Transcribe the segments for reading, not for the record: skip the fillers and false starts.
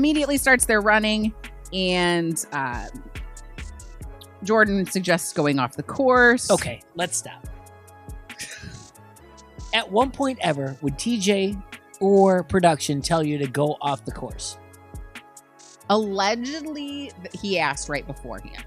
immediately starts their running, and Jordan suggests going off the course. Okay, let's stop. At one point ever, would TJ or production tell you to go off the course? Allegedly, he asked right beforehand.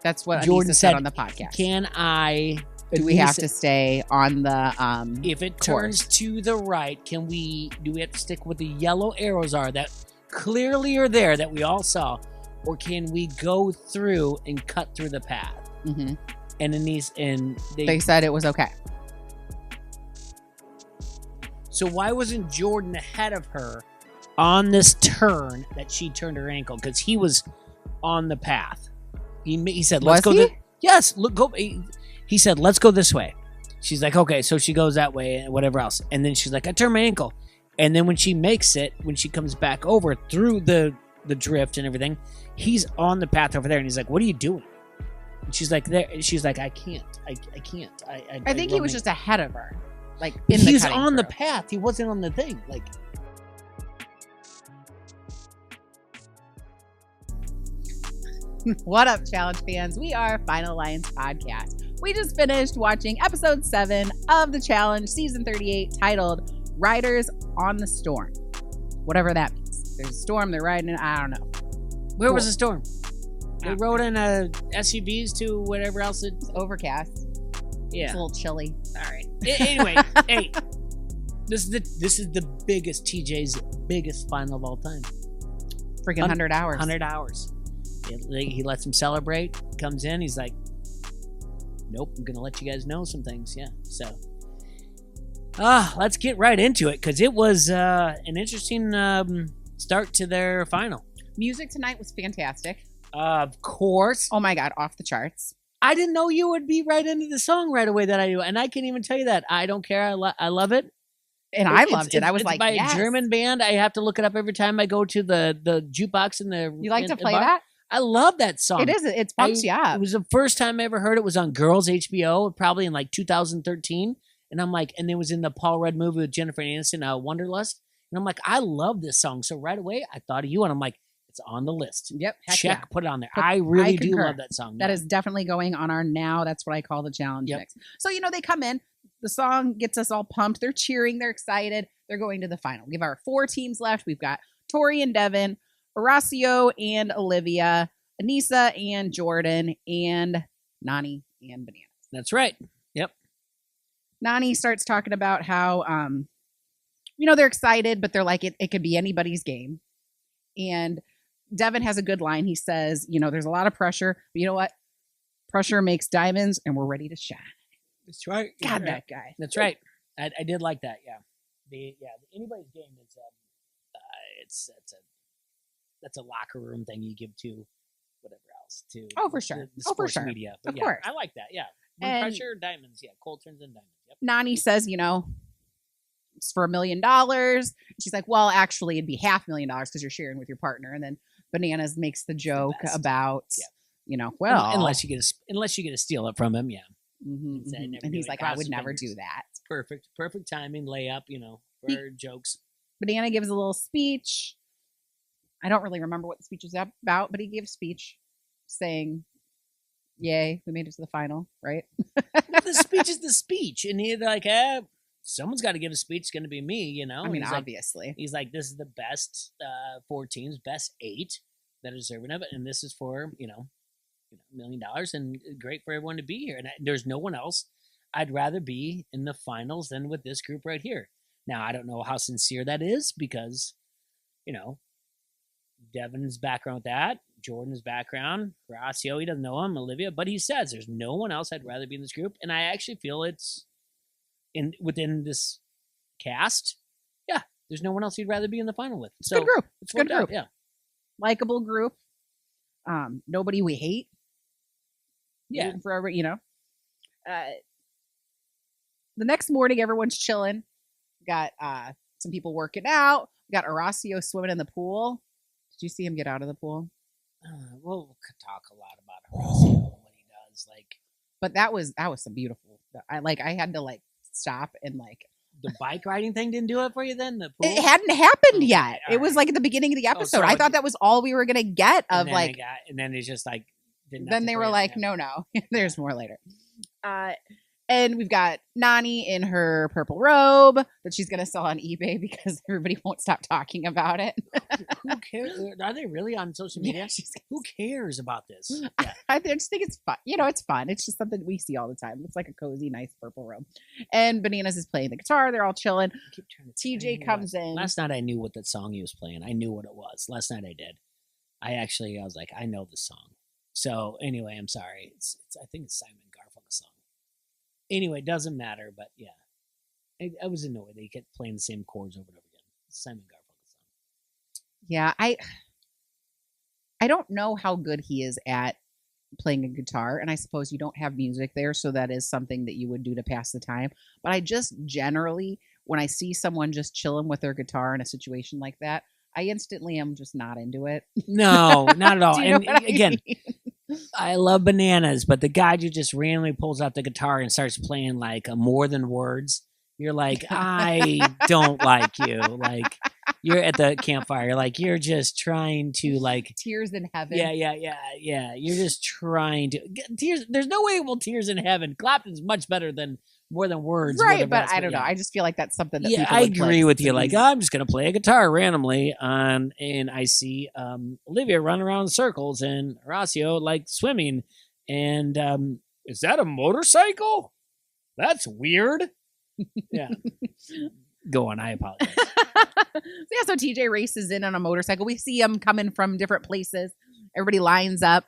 That's what Jordan Anissa said on the podcast. Can I... Do we have to stay on the if it course? turns to the right, do we have to stick with the yellow arrows are that clearly are there that we all saw, or can we go through and cut through the path? Mm-hmm. And they said it was okay. So why wasn't Jordan ahead of her on this turn that she turned her ankle? Because he was on the path. He said, "Let's go." Yes, look, go. He said, "Let's go this way." She's like, "Okay," so she goes that way and whatever else. And then she's like, "I turned my ankle." And then when she makes it, when she comes back over through the drift and everything, he's on the path over there, and he's like, "What are you doing?" And she's like, "There." She's like, "I can't. I can't. I think he was just ahead of her. Like he's on the path. He wasn't on the thing. Like." What up, Challenge fans? We are Final Alliance Podcast. We just finished watching episode 7 of the Challenge, season 38, titled Riders on the Storm. Whatever that means. There's a storm, they're riding it, I don't know. Where was the storm? They rode in SUVs to whatever else. It's overcast. Yeah. It's a little chilly. All right. Anyway, hey, this is the biggest TJ's biggest final of all time. Freaking 100 hours. 100 hours. He lets him celebrate. Comes in. He's like, "Nope, I'm gonna let you guys know some things." Yeah. So, let's get right into it because it was an interesting start to their final. Music tonight was fantastic. Of course. Oh my God, off the charts. I didn't know you would be right into the song right away that I do, and I can't even tell you that. I don't care. I love it. And I loved it. I was like, by yes. a German band. I have to look it up every time I go to the jukebox in the. You like to play that? I love that song. It is. It pumps you up. It was the first time I ever heard it. Was on Girls HBO, probably in like 2013. And I'm like, and it was in the Paul Rudd movie with Jennifer Aniston, Wanderlust. And I'm like, I love this song. So right away, I thought of you, and I'm like, it's on the list. Yep. Check. Yeah. Put it on there. I really do love that song. That is definitely going on our now. That's what I call the challenge mix. So, they come in. The song gets us all pumped. They're cheering. They're excited. They're going to the final. We have our 4 teams left. We've got Tori and Devin, Horacio and Olivia, Anissa and Jordan, and Nani and Bananas. That's right. Yep. Nani starts talking about how, they're excited, but they're like, it could be anybody's game. And Devin has a good line. He says, there's a lot of pressure, but you know what? Pressure makes diamonds, and we're ready to shine. That's right. God, that guy. That's right. I did like that. Yeah. Anybody's game is that's a locker room thing you give to whatever else to. Oh, for sure. The sports media. But of course. I like that. Yeah. When and pressure, diamonds. Yeah. Cold turns into diamonds. Yep. Nani says, it's for $1 million. She's like, well, actually, it'd be $500,000 because you're sharing with your partner. And then Bananas makes the joke about, well, unless you get to steal it from him, yeah. Mm-hmm, and he's like, I would never do that. Perfect timing, layup, for jokes. Banana gives a little speech. I don't really remember what the speech was about, but he gave a speech saying, "Yay, we made it to the final!" Right? Well, the speech is the speech, and he's like, someone's got to give a speech. It's going to be me, I mean, obviously. He's like, this is the best 4 teams, best 8 that are deserving of it, and this is for $1 million, and great for everyone to be here. And there's no one else I'd rather be in the finals than with this group right here. Now, I don't know how sincere that is because, Devin's background with that, Jordan's background, Horacio, he doesn't know him, Olivia, but he says there's no one else I'd rather be in this group. And I actually feel it's within this cast. Yeah, there's no one else you'd rather be in the final with. It's a good group. It's a good group. Yeah. Likeable group. Nobody we hate. Yeah. Forever, the next morning, everyone's chilling. Got some people working out. We got Horacio swimming in the pool. Did you see him get out of the pool? We'll talk a lot about Horacio and what he does. But that was some beautiful. I had to stop and the bike riding thing didn't do it for you then? The pool? It hadn't happened Okay, yet. all It was right. like at the beginning of the episode. so I thought that was all we were gonna get of like. And then it's just like. Then they were like, no, there's more later. And we've got Nani in her purple robe that she's going to sell on eBay because everybody won't stop talking about it. Who cares? Are they really on social media? Yeah, who cares about this? Yeah. I just think it's fun. It's fun. It's just something we see all the time. It's like a cozy, nice purple robe. And Bananas is playing the guitar. They're all chilling. TJ comes in. Last night I knew what that song he was playing. I knew what it was. Last night I did. I was like, I know this song. So anyway, I'm sorry. I think it's Simon Garfunkel's song. Anyway, doesn't matter. But yeah, I was annoyed. They kept playing the same chords over and over again. It's Simon Garfunkel's song. Yeah, I don't know how good he is at playing a guitar, and I suppose you don't have music there, so that is something that you would do to pass the time. But I just generally, when I see someone just chilling with their guitar in a situation like that, I instantly am just not into it. No, not at all. Do you know what again, mean? I love Bananas, but the guy who just randomly pulls out the guitar and starts playing like More Than Words, you're like, I don't like you. Like, you're at the campfire, like you're just trying to like Tears in Heaven. Yeah. You're just trying to tears. There's no way Tears in Heaven. Clapton's much better than More Than Words, right? But I don't know. I just feel like that's something that people I would agree with you. Like, easy. I'm just gonna play a guitar randomly and I see Olivia run around in circles and Horacio like swimming, and is that a motorcycle? That's weird. Yeah. Go on. I apologize. So TJ races in on a motorcycle. We see him coming from different places. Everybody lines up.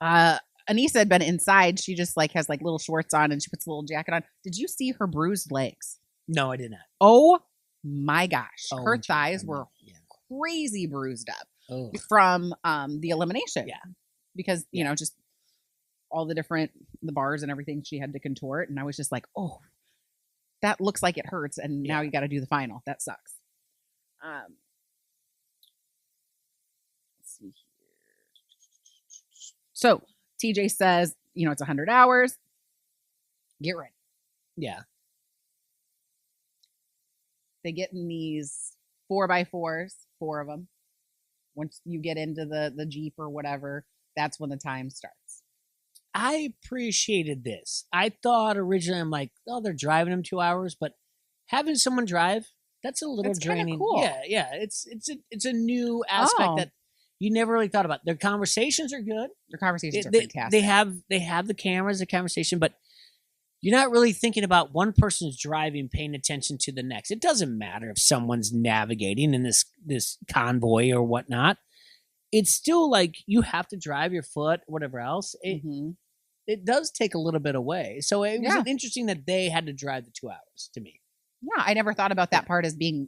Anissa had been inside. She just like has like little shorts on and she puts a little jacket on. Did you see her bruised legs? No, I did not. Oh my gosh. Oh, her thighs were crazy bruised up from the elimination. Yeah. Because, just all the bars and everything she had to contort. And I was just like, oh, that looks like it hurts. And now you got to do the final. That sucks. Let's see here. So TJ says, it's 100 hours. Get ready. Yeah. They get in these 4x4s, 4 of them. Once you get into the Jeep or whatever, that's when the time starts. I appreciated this. I thought originally, I'm like, oh, they're driving them 2 hours, but having someone drive, that's a little draining. Cool. Yeah. It's a new aspect that you never really thought about. Their conversations are good. Their conversations are fantastic. They have the cameras, the conversation, but you're not really thinking about one person's driving, paying attention to the next. It doesn't matter if someone's navigating in this convoy or whatnot. It's still like you have to drive your foot, whatever else. It does take a little bit away. So it was interesting that they had to drive the 2 hours to me. Yeah, I never thought about that part as being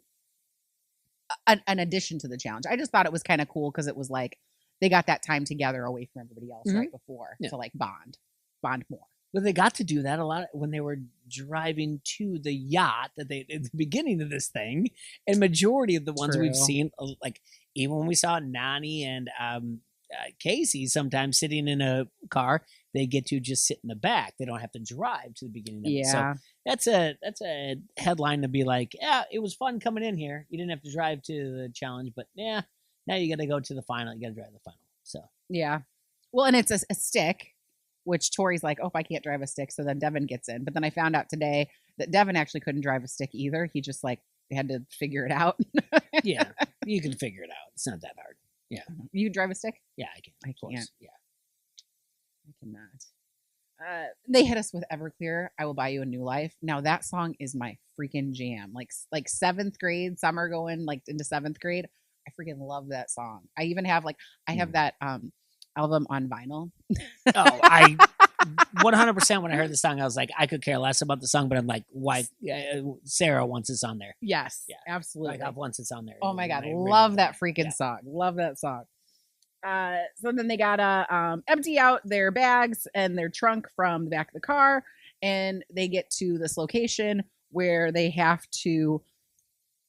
an addition to the challenge. I just thought it was kind of cool because it was like they got that time together away from everybody else right before to like bond more. But they got to do that a lot when they were driving to the yacht at the beginning of this thing. And majority of the ones we've seen, like even when we saw Nani and Casey sometimes sitting in a car, they get to just sit in the back. They don't have to drive to the beginning of it. So that's a headline to be like, yeah, it was fun coming in here. You didn't have to drive to the challenge, but yeah, now you got to go to the final. You got to drive the final. So yeah. Well, and it's a stick, which Tori's like, oh, I can't drive a stick. So then Devin gets in. But then I found out today that Devin actually couldn't drive a stick either. He just like had to figure it out. Yeah, you can figure it out. It's not that hard. Yeah. You drive a stick? Yeah, I can. I can't. Yeah. I cannot. They hit us with Everclear. I will buy you a new life. Now that song is my freaking jam. Like 7th grade, summer going like into 7th grade. I freaking love that song. I even have I have that album on vinyl. Oh, I 100% when I heard the song, I was like, I could care less about the song, but I'm like, why? Sarah wants this on there. Yes, yeah, absolutely. Like, once it's on there. Oh my God, love that freaking song. Love that song. So then they gotta empty out their bags and their trunk from the back of the car, and they get to this location where they have to.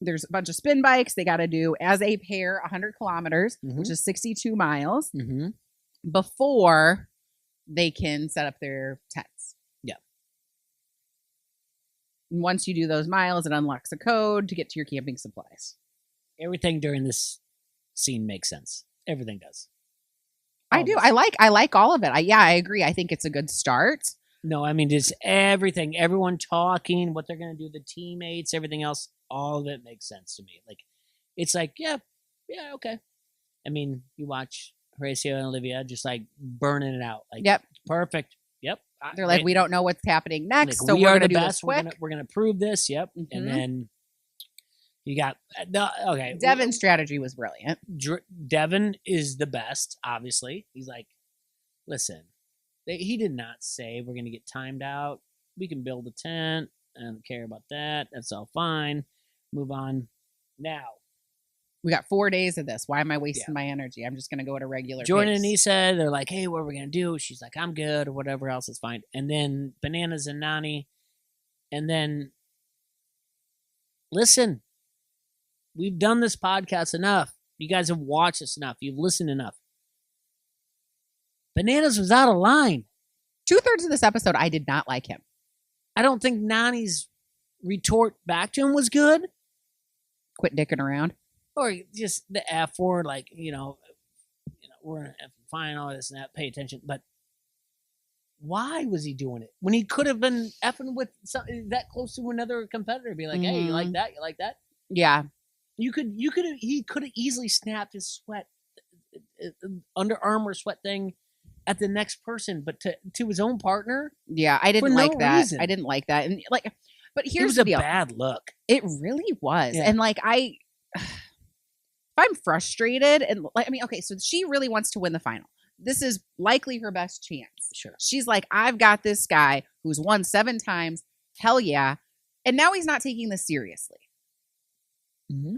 There's a bunch of spin bikes they got to do as a pair, 100 kilometers, which is 62 miles, before they can set up their tents. Yeah. And once you do those miles, it unlocks a code to get to your camping supplies. Everything during this scene makes sense. Everything does. I do. I like all of it. I agree. I think it's a good start. No, I mean, just everything. Everyone talking, what they're going to do, the teammates, everything else. All of it makes sense to me. Like, it's like, yeah, okay. I mean, you watch Horacio and Olivia just like burning it out. Like, yep, perfect. Yep. They're like, we don't know what's happening next, like, so we we're are going to the do best. this quick. We're gonna prove this. Yep. Mm-hmm. And then you got okay. Devin's strategy was brilliant. Devin is the best. Obviously, he's like, listen. He did not say we're going to get timed out. We can build a tent. I don't care about that. That's all fine. Move on. Now. We got 4 days of this. Why am I wasting my energy? I'm just going to go at a regular Jordan pace. and Issa, they're like, hey, what are we going to do? She's like, I'm good, or whatever else is fine. And then Bananas and Nani. And then, listen, we've done this podcast enough. You guys have watched us enough. You've listened enough. Bananas was out of line. 2/3 of this episode, I did not like him. I don't think Nani's retort back to him was good. Quit dicking around. Or just the F word, like, we're going to find all this and that, pay attention. But why was he doing it? When he could have been effing with that close to another competitor, be like, hey, you like that? You like that? Yeah. He could have easily snapped his sweat, Under Armour sweat thing at the next person, but to his own partner. Yeah, I didn't like that. Reason. I didn't like that. And like, but here's the deal. It was a bad look. It really was. Yeah. And like, if I'm frustrated and like, I mean, okay, so she really wants to win the final. This is likely her best chance. Sure. She's like, I've got this guy who's won 7 times. Hell yeah. And now he's not taking this seriously. Mm-hmm.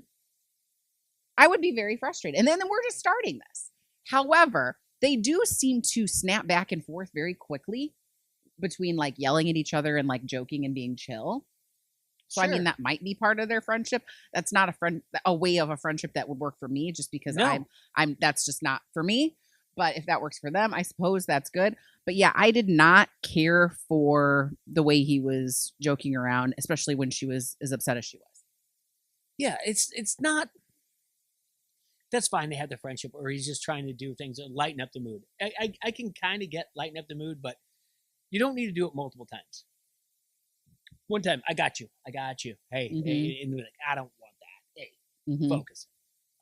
I would be very frustrated. And then we're just starting this. However, they do seem to snap back and forth very quickly between like yelling at each other and like joking and being chill. So, sure. I mean, that might be part of their friendship. That's not a way of a friendship that would work for me just because that's just not for me. But if that works for them, I suppose that's good. But yeah, I did not care for the way he was joking around, especially when she was as upset as she was. Yeah, it's not. That's fine. They have their friendship, or he's just trying to do things and lighten up the mood. I can kind of get lighten up the mood, but you don't need to do it multiple times. One time, I got you. Hey, mm-hmm. Hey, and they're like, I don't want that. Hey, mm-hmm. Focus.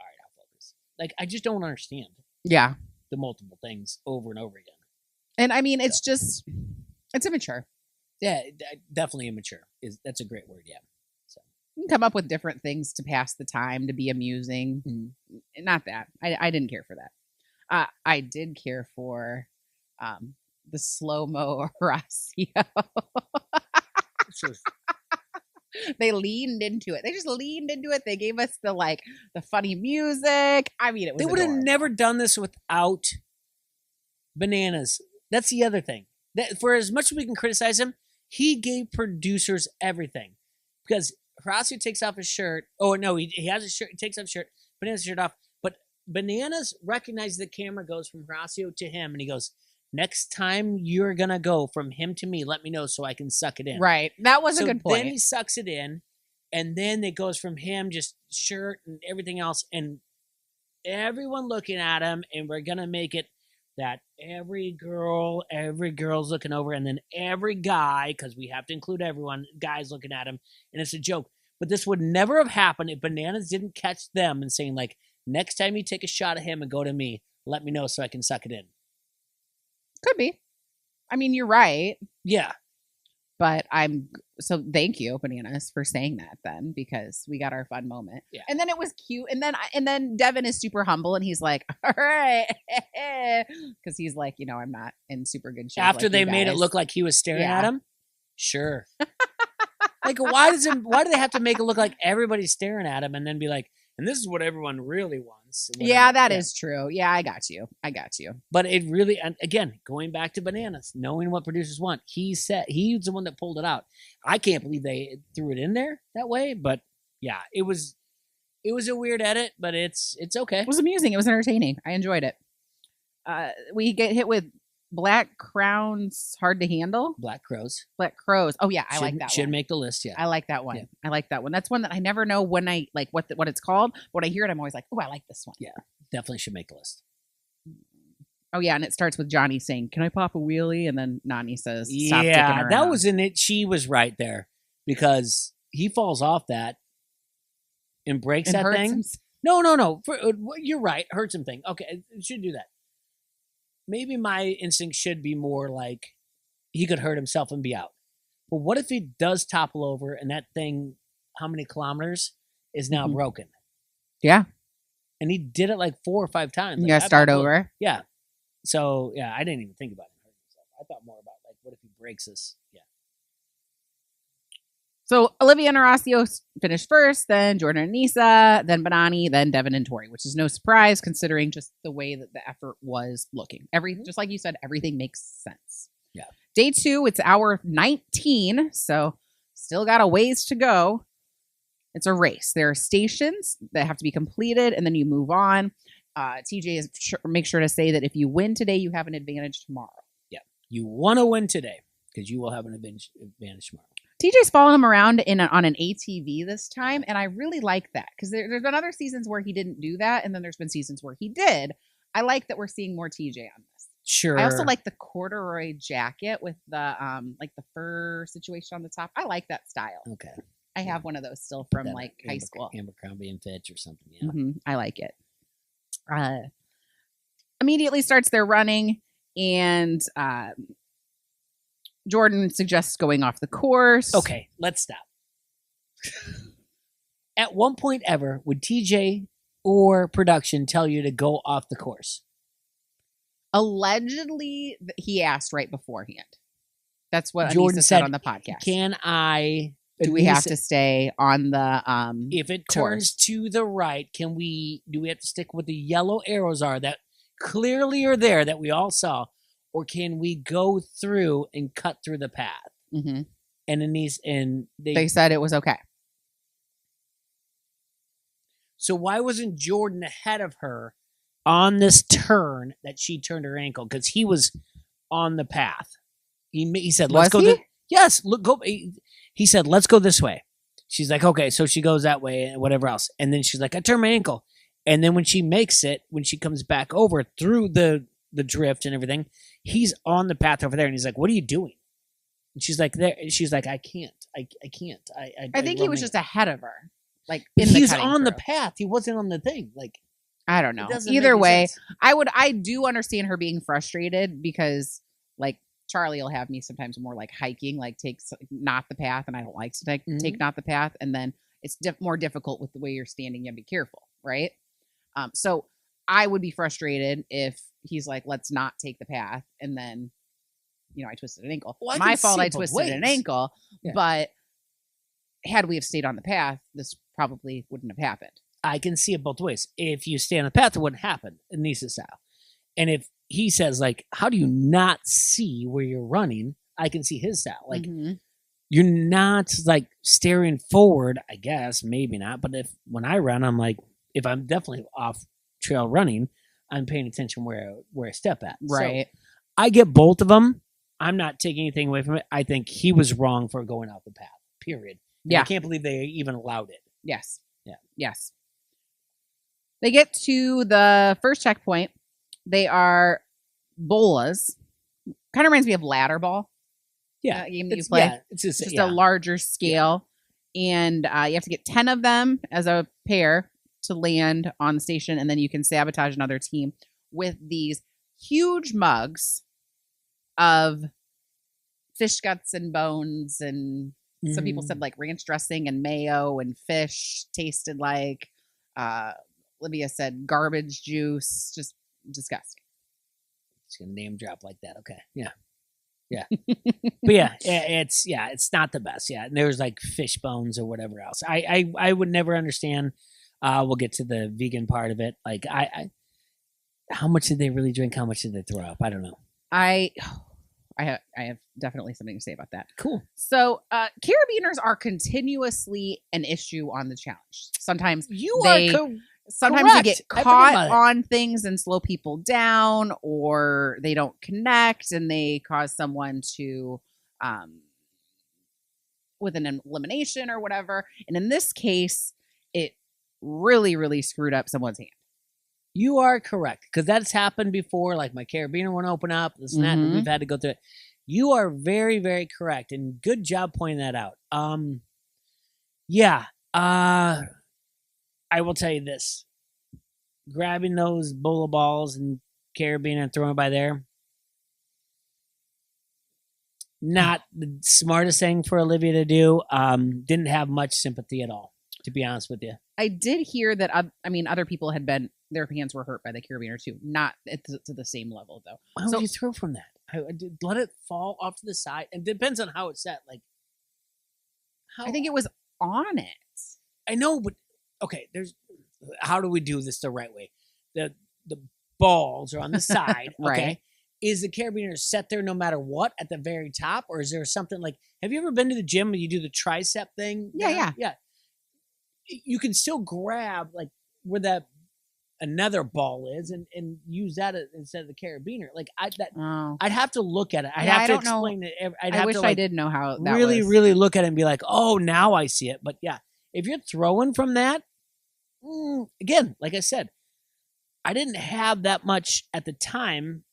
All right, I'll focus. Like, I just don't understand. Yeah. The multiple things over and over again. And I mean, it's immature. Yeah, definitely immature. That's a great word. Yeah. So you can come up with different things to pass the time, to be amusing. Mm-hmm. Not that. I didn't care for that. I did care for the slow-mo Horacio. They leaned into it. They just leaned into it. They gave us the funny music. I mean, it was. They would have never done this without Bananas. That's the other thing. That for as much as we can criticize him, he gave producers everything. Because Horacio takes off his shirt. Oh no, he has his shirt. He takes off his shirt. Bananas' shirt off. But Bananas recognizes the camera goes from Horacio to him, and he goes, next time you're going to go from him to me, let me know so I can suck it in. Right. That was a good point. Then he sucks it in, and then it goes from him, just shirt and everything else, and everyone looking at him, and we're going to make it that every girl's looking over, and then every guy, because we have to include everyone, guys looking at him, and it's a joke. But this would never have happened if Bananas didn't catch them and saying, like, next time you take a shot at him and go to me, let me know so I can suck it in. Could be. I mean, you're right. Yeah. But so thank you, Bananas, for saying that then, because we got our fun moment. Yeah. And then it was cute. And then Devin is super humble and he's like, all right. Because he's like, I'm not in super good shape. After they made it look like he was staring at him? Sure. Like, why do they have to make it look like everybody's staring at him and then be like, and this is what everyone really wants. Yeah, that is true. Yeah, I got you. But it really, and again, going back to Bananas, knowing what producers want, he's the one that pulled it out. I can't believe they threw it in there that way, but yeah, it was a weird edit, but it's okay. It was amusing. It was entertaining. I enjoyed it. We get hit with Black Crown's hard to handle. Black Crows. Black Crows. Oh yeah, I like that Should one. make the list, yeah. I like that one. Yeah. I like that one. That's one that I never know when I like what it's called. But when I hear it, I'm always like, oh, I like this one. Yeah, definitely should make the list. Oh yeah, and it starts with Johnny saying, "Can I pop a wheelie?" And then Nani says, "Stop dicking around." That was in it. She was right there because he falls off that and breaks that thing. No. You're right. Hurts him thing. Okay, it should do that. Maybe my instinct should be more like he could hurt himself and be out. But what if he does topple over and that thing, how many kilometers, is now broken? Yeah. And he did it like 4 or 5 times. You gotta start over. Yeah. So, yeah, I didn't even think about him hurting himself. I thought more about, like, what if he breaks this? Yeah. So, Olivia and Horacio finished first, then Jordan and Nisa, then Bonani, then Devin and Tori, which is no surprise considering just the way that the effort was looking. Just like you said, everything makes sense. Yeah. Day 2, it's hour 19, so still got a ways to go. It's a race. There are stations that have to be completed, and then you move on. TJ is make sure to say that if you win today, you have an advantage tomorrow. Yeah. You want to win today because you will have an advantage tomorrow. TJ's following him around on an ATV this time, and I really like that because there's been other seasons where he didn't do that, and then there's been seasons where he did. I like that we're seeing more TJ on this. Sure. I also like the corduroy jacket with the like the fur situation on the top. I like that style. Okay. I have one of those still from like high school. Abercrombie and Fitch or something. Yeah. I like it. Immediately starts their running, and Jordan suggests going off the course. Okay, let's stop. At one point ever, would TJ or production tell you to go off the course? Allegedly, he asked right beforehand. That's what Jordan Anissa said on the podcast. Can I... Do we have to stay on the if it turns to the right, do we have to stick with the yellow arrows that clearly are there that we all saw, or can we go through and cut through the path? Mm-hmm. And they said it was okay. So why wasn't Jordan ahead of her on this turn that she turned her ankle? Because he was on the path. He said, "Let's go." Yes, look, go. He said, "Let's go this way." She's like, "Okay." So she goes that way and whatever else. And then she's like, "I turned my ankle." And then when she makes it, when she comes back over through the drift and everything, he's on the path over there. And he's like, "What are you doing?" And she's like, "There." She's like, "I can't. I can't. I think he was just ahead of her. Like he's on the path. He wasn't on the thing. Like, I don't know. Either way, I do understand her being frustrated because like Charlie will have me sometimes more like hiking, like take not the path, and I don't like to take not the path, and then it's more difficult with the way you're standing. You have to be careful, right? So I would be frustrated if he's like, "Let's not take the path," and then I twisted an ankle. Well, my fault. I twisted an ankle, but had we have stayed on the path, this probably wouldn't have happened. I can see it both ways. If you stay on the path, it wouldn't happen in Nisa's style, and if he says, like, how do you not see where you're running? I can see his style. Like, you're not, like, staring forward, I guess. Maybe not. But when I run, I'm like, if I'm definitely off trail running, I'm paying attention where I step at. Right. So I get both of them. I'm not taking anything away from it. I think he was wrong for going off the path, period. And I can't believe they even allowed it. Yes. Yeah. Yes. They get to the first checkpoint. They are Bolas. Kind of reminds me of ladder ball. Yeah. Game that you play. Yeah, it's just a larger scale. Yeah. And you have to get 10 of them as a pair to land on the station. And then you can sabotage another team with these huge mugs of fish guts and bones. And some people said like ranch dressing and mayo and fish tasted like, Olivia said garbage juice. Just disgusting. Just gonna name drop like that. Okay. Yeah. But it's not the best. Yeah. And there's like fish bones or whatever else. I would never understand. We'll get to the vegan part of it. Like how much did they really drink? How much did they throw up? I don't know. I have definitely something to say about that. Cool. So carabiners are continuously an issue on the challenge. Sometimes sometimes they get Correct. caught on things and slow people down, or they don't connect and they cause someone to with an elimination or whatever. And in this case, it really, really screwed up someone's hand. You are correct, because that's happened before. Like my carabiner won't open up. This and that. We've had to go through it. You are very, very correct, and good job pointing that out. I will tell you this: grabbing those bola balls and carabiner and throwing it by there, not the smartest thing for Olivia to do. Didn't have much sympathy at all, to be honest with you. I did hear that. Other people had been, their hands were hurt by the carabiner too. Not to the same level though. Why would you throw from that? I let it fall off to the side. It depends on how it's set. Like, I think it was on it. I know, but okay. How do we do this the right way? The balls are on the side. Right. Okay. Is the carabiner set there no matter what at the very top, or is there something like? Have you ever been to the gym and you do the tricep thing? Yeah. You can still grab like where that another ball is and use that instead of the carabiner. Like I'd have to look at it. I'd have to explain it. I wish I did know how that really, was. really look at it and be like, oh, now I see it. But yeah, if you're throwing from that, again, like I said, I didn't have that much at the time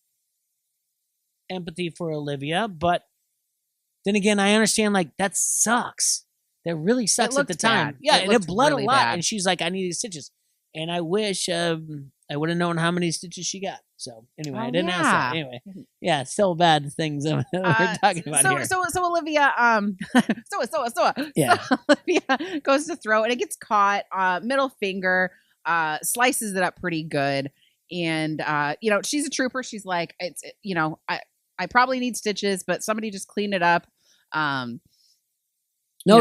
empathy for Olivia, but then again, I understand like that sucks. That really sucks at the time. Bad. Yeah, and it bled really a lot. bad. And she's like, I need these stitches. And I wish I would have known how many stitches she got. So anyway, I didn't ask that. Anyway, yeah, still bad things we're talking about here. So Olivia, Olivia goes to throw and it gets caught. Middle finger, slices it up pretty good. And she's a trooper. She's like, I probably need stitches, but somebody just clean it up. No,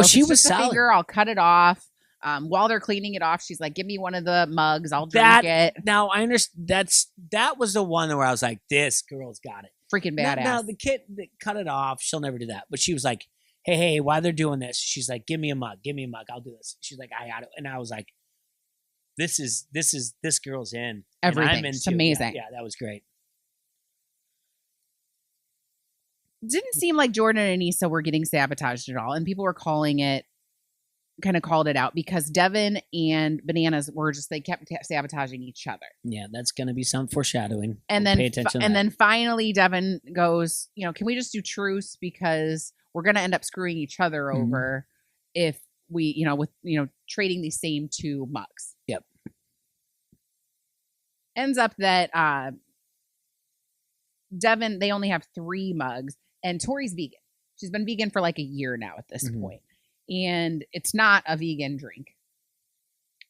she was solid. Finger, I'll cut it off. While they're cleaning it off, she's like, "Give me one of the mugs. I'll drink it." Now I understand. That was the one where I was like, "This girl's got it." Freaking badass. Now the kid that cut it off, she'll never do that. But she was like, "Hey, while they're doing this," she's like, "Give me a mug. Give me a mug. I'll do this." She's like, "I got it," and I was like, "This girl's in everything. It's amazing." Yeah, that was great. Didn't seem like Jordan and Anissa were getting sabotaged at all, and people were calling it. Kind of called it out because Devin and Bananas they kept sabotaging each other. Yeah, that's going to be some foreshadowing. And then pay attention. Then finally Devin goes, can we just do truce because we're going to end up screwing each other over if we, with trading these same two mugs. Yep. Ends up that Devin, they only have 3 mugs, and Tori's vegan. She's been vegan for like a year now at this point. And it's not a vegan drink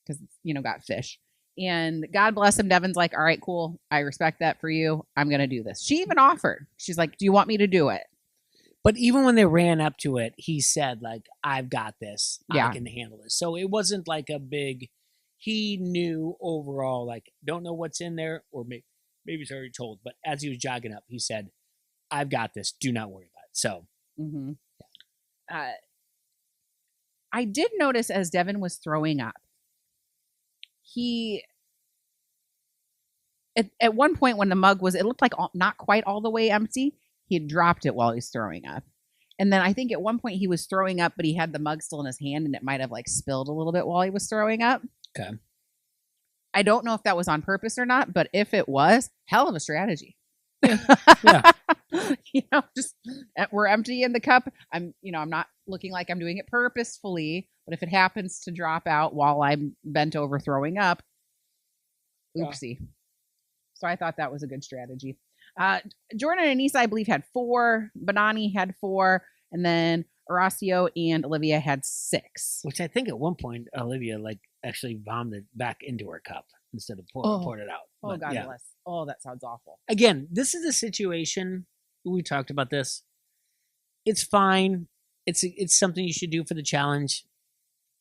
because it's, got fish. And God bless him. Devin's like, all right, cool. I respect that for you. I'm going to do this. She even offered. She's like, do you want me to do it? But even when they ran up to it, he said, like, I've got this. Yeah. I can handle this. So it wasn't like a big, he knew overall, like, don't know what's in there, or maybe he's already told. But as he was jogging up, he said, I've got this. Do not worry about it. So. I did notice as Devin was throwing up, he, at one point when the mug it looked like not quite all the way empty, he had dropped it while he was throwing up. And then I think at one point he was throwing up, but he had the mug still in his hand and it might have like spilled a little bit while he was throwing up. Okay. I don't know if that was on purpose or not, but if it was, hell of a strategy. Yeah. Just we're empty in the cup. I'm not looking like I'm doing it purposefully, but if it happens to drop out while I'm bent over throwing up, oopsie. Yeah. So I thought that was a good strategy. Jordan and Anissa, I believe, had 4. Banani had 4, and then Horacio and Olivia had 6. Which I think at one point Olivia actually vomited back into her cup instead of poured it out. Oh, God bless. Oh, that sounds awful. Again, this is a situation. We talked about this. It's fine. It's something you should do for the challenge.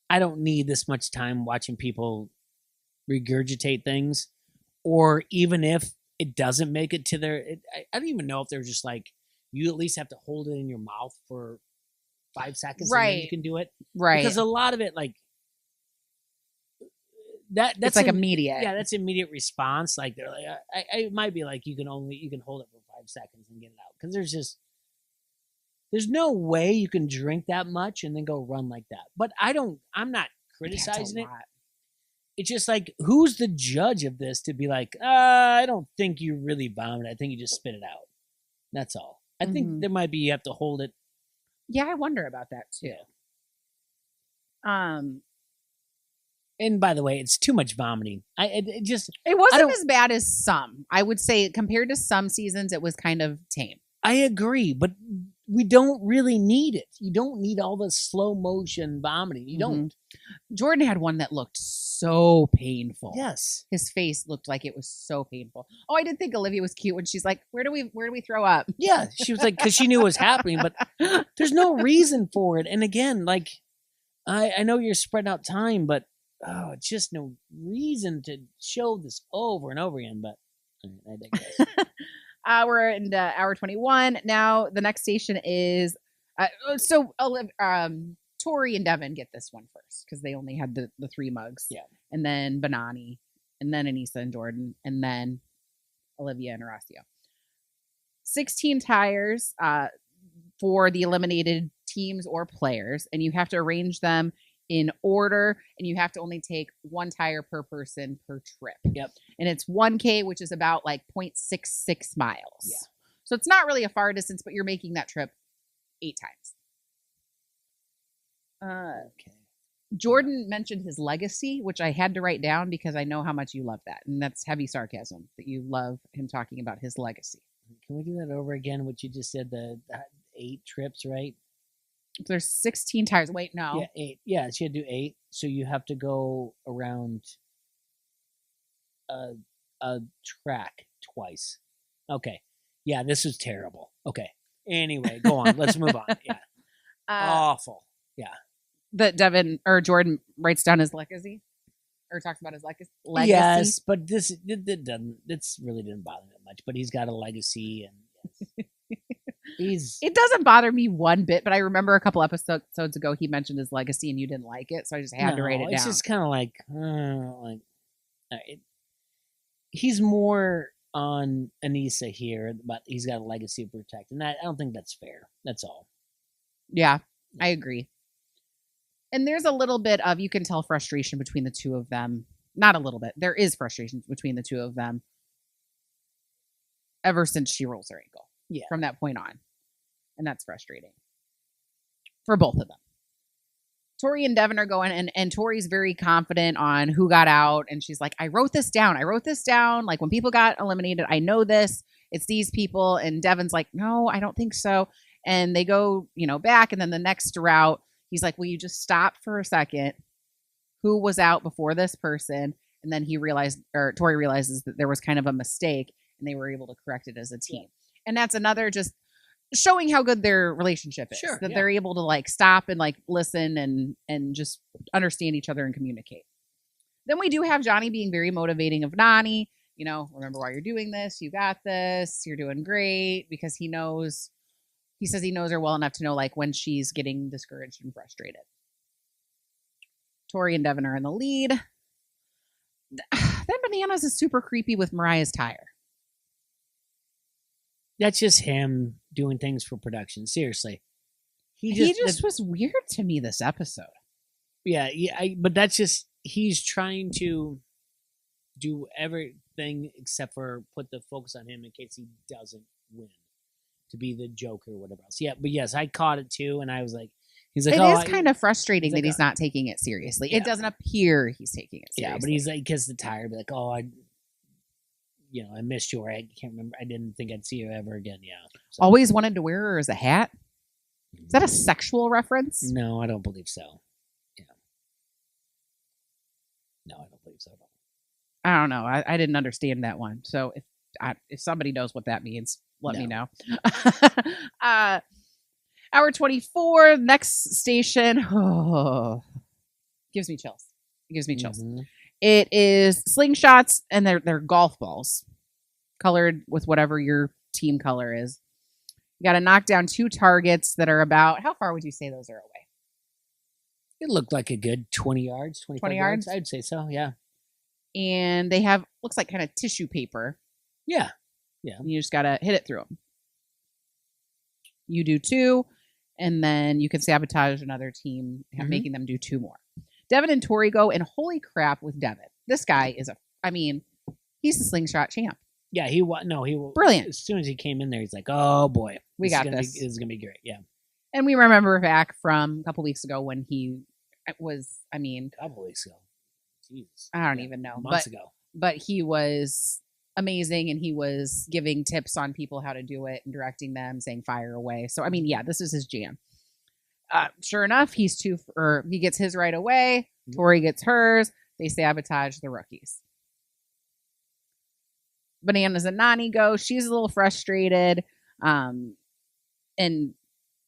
I don't need this much time watching people regurgitate things, or even if it doesn't make it to their. I don't even know if they're just like, you at least have to hold it in your mouth for 5 seconds, right? And then you can do it, right? Because a lot of it, like, That's like immediate. Yeah, that's immediate response. Like they're like, it might be like you can hold it for 5 seconds and get it out because there's no way you can drink that much and then go run like that. But I'm not criticizing it. It's just like, who's the judge of this to be like, I don't think you really vomited. I think you just spit it out. That's all. I think there might be you have to hold it. Yeah, I wonder about that too. And by the way, it's too much vomiting. It wasn't as bad as some. I would say compared to some seasons, it was kind of tame. I agree, but we don't really need it. You don't need all the slow motion vomiting. You don't. Jordan had one that looked so painful. Yes. His face looked like it was so painful. Oh, I did think Olivia was cute when she's like, where do we throw up? Yeah. She was like, because she knew what was happening, but there's no reason for it. And again, like, I know you're spreading out time, but it's just no reason to show this over and over again. But I digress. We're in hour 21. Now the next station is Tori and Devin get this one first because they only had the 3 mugs. Yeah. And then Banani, and then Anissa and Jordan, and then Olivia and Horacio. 16 tires for the eliminated teams or players, and you have to arrange them in order, and you have to only take 1 tire per person per trip. Yep. And it's 1K, which is about like 0.66 miles. Yeah. So it's not really a far distance, but you're making that trip 8 times. Okay. Jordan mentioned his legacy, which I had to write down because I know how much you love that. And that's heavy sarcasm that you love him talking about his legacy. Can we do that over again? What you just said, the 8 trips, right? There's 16 tires. Wait, no. Yeah, 8. Yeah, she had to do 8. So you have to go around a track twice. Okay. Yeah, this was terrible. Okay. Anyway, go on. Let's move on. Yeah. Awful. Yeah. That Devin or Jordan writes down his legacy or talks about his legacy. Yes, but this really didn't bother me that much. But he's got a legacy, and it doesn't bother me one bit. But I remember a couple episodes ago he mentioned his legacy, and you didn't like it, so I just had to write it down. It's just kind of like he's more on Anissa here, but he's got a legacy to protect, and I don't think that's fair. That's all. Yeah, I agree. And there's a little bit of, you can tell frustration between the two of them. Not a little bit. There is frustration between the two of them ever since she rolls her ankle. Yeah. From that point on. And that's frustrating for both of them. Tori and Devin are going, and Tori's very confident on who got out. And she's like, I wrote this down. Like, when people got eliminated, I know this. It's these people. And Devin's like, no, I don't think so. And they go, back. And then the next route, he's like, will you just stop for a second? Who was out before this person? And then Tori realizes that there was kind of a mistake, and they were able to correct it as a team. Yeah. And that's another just showing how good their relationship is. Sure, that they're able to like stop and like listen and just understand each other and communicate. Then we do have Johnny being very motivating of Nany. Remember why you're doing this. You got this. You're doing great, because he says he knows her well enough to know like when she's getting discouraged and frustrated. Tori and Devin are in the lead. Then Bananas is super creepy with Mariah's tire. That's just him doing things for production. Seriously. He just was weird to me this episode. Yeah, but that's just, he's trying to do everything except for put the focus on him in case he doesn't win. To be the Joker or whatever else. Yeah, but yes, I caught it too, and I was like, it is kind of frustrating that he's not taking it seriously. Yeah. It doesn't appear he's taking it seriously. Yeah, but he's like, gets the tire, be like, I missed you, or I can't remember. I didn't think I'd see you ever again. Yeah. So. Always wanted to wear her as a hat. Is that a sexual reference? No, I don't believe so. Yeah. No, I don't believe so. I don't know. I didn't understand that one. So if somebody knows what that means, let me know. Hour 24, next station. Oh, gives me chills. It gives me chills. Mm-hmm. It is slingshots, and they're golf balls colored with whatever your team color is. You got to knock down 2 targets that are about, how far would you say those are away? It looked like a good 20 yards, 25 yards. I'd say so, yeah. and they have, looks like kind of tissue paper. Yeah. You just got to hit it through them. You do 2, and then you can sabotage another team, making them do 2 more. Devin and Tori go, and holy crap with Devin. This guy is he's the slingshot champ. Yeah, he was brilliant. As soon as he came in there, he's like, "Oh boy, we got this. This is gonna be great." Yeah, and we remember back from a couple weeks ago when he was. a couple weeks ago. Jesus, I don't even know. Months ago. But he was amazing, and he was giving tips on people how to do it and directing them, saying fire away. So this is his jam. Sure enough, he gets his right away. Tori gets hers. They sabotage the rookies. Bananas and Nani go. She's a little frustrated. And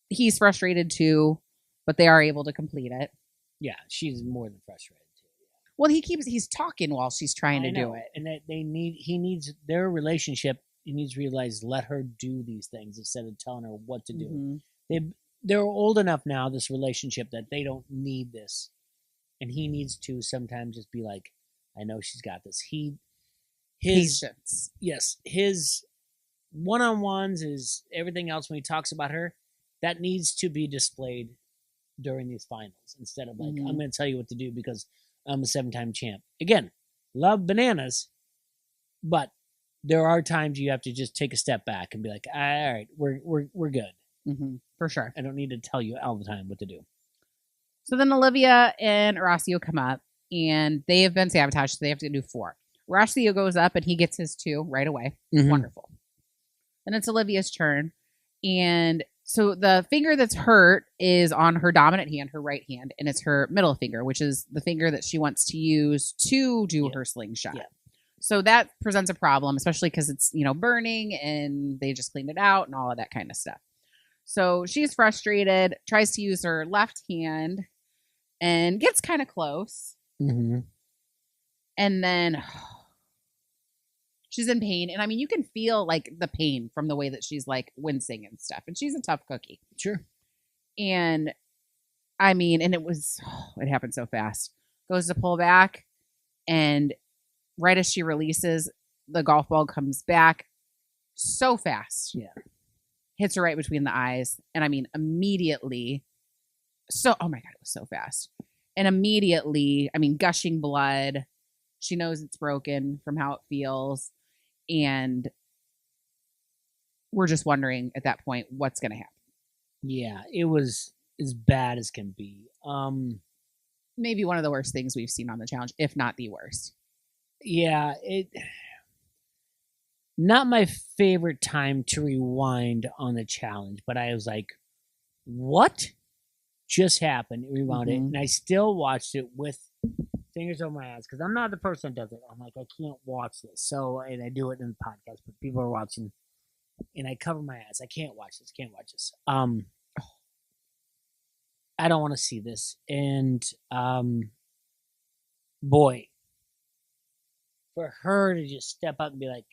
he's frustrated too, but they are able to complete it. Yeah, she's more than frustrated too. Well, he's talking while she's trying to do it. And he needs their relationship. He needs to realize, let her do these things instead of telling her what to do. They're old enough now, this relationship, that they don't need this. And he needs to sometimes just be like, I know she's got this. Patience. Yes. His one-on-ones is everything else when he talks about her. That needs to be displayed during these finals instead of like, I'm going to tell you what to do because I'm a 7-time champ. Again, love Bananas, but there are times you have to just take a step back and be like, all right, we're good. For sure. I don't need to tell you all the time what to do. So then Olivia and Horacio come up, and they have been sabotaged, so they have to do 4. Horacio goes up, and he gets his 2 right away. Wonderful. Then it's Olivia's turn, and so the finger that's hurt is on her dominant hand, her right hand, and it's her middle finger, which is the finger that she wants to use to do her slingshot. Yeah. So that presents a problem, especially because it's, burning, and they just cleaned it out and all of that kind of stuff. So she's frustrated, tries to use her left hand, and gets kind of close. And then she's in pain. And you can feel like the pain from the way that she's like wincing and stuff. And she's a tough cookie. Sure. And and it happened so fast. Goes to pull back. And right as she releases, the golf ball comes back so fast. Yeah. Hits her right between the eyes. And immediately. Oh my God, it was so fast. And immediately, gushing blood. She knows it's broken from how it feels. And we're just wondering at that point what's going to happen. Yeah, it was as bad as can be. Maybe one of the worst things we've seen on the challenge, if not the worst. Yeah, not my favorite time to rewind on the challenge, but I was like, what just happened? Rewound it, and I still watched it with fingers over my eyes because I'm not the person that does it. I'm like, I can't watch this. So, and I do it in the podcast, but people are watching, and I cover my eyes. I can't watch this. I don't want to see this. And boy, for her to just step up and be like,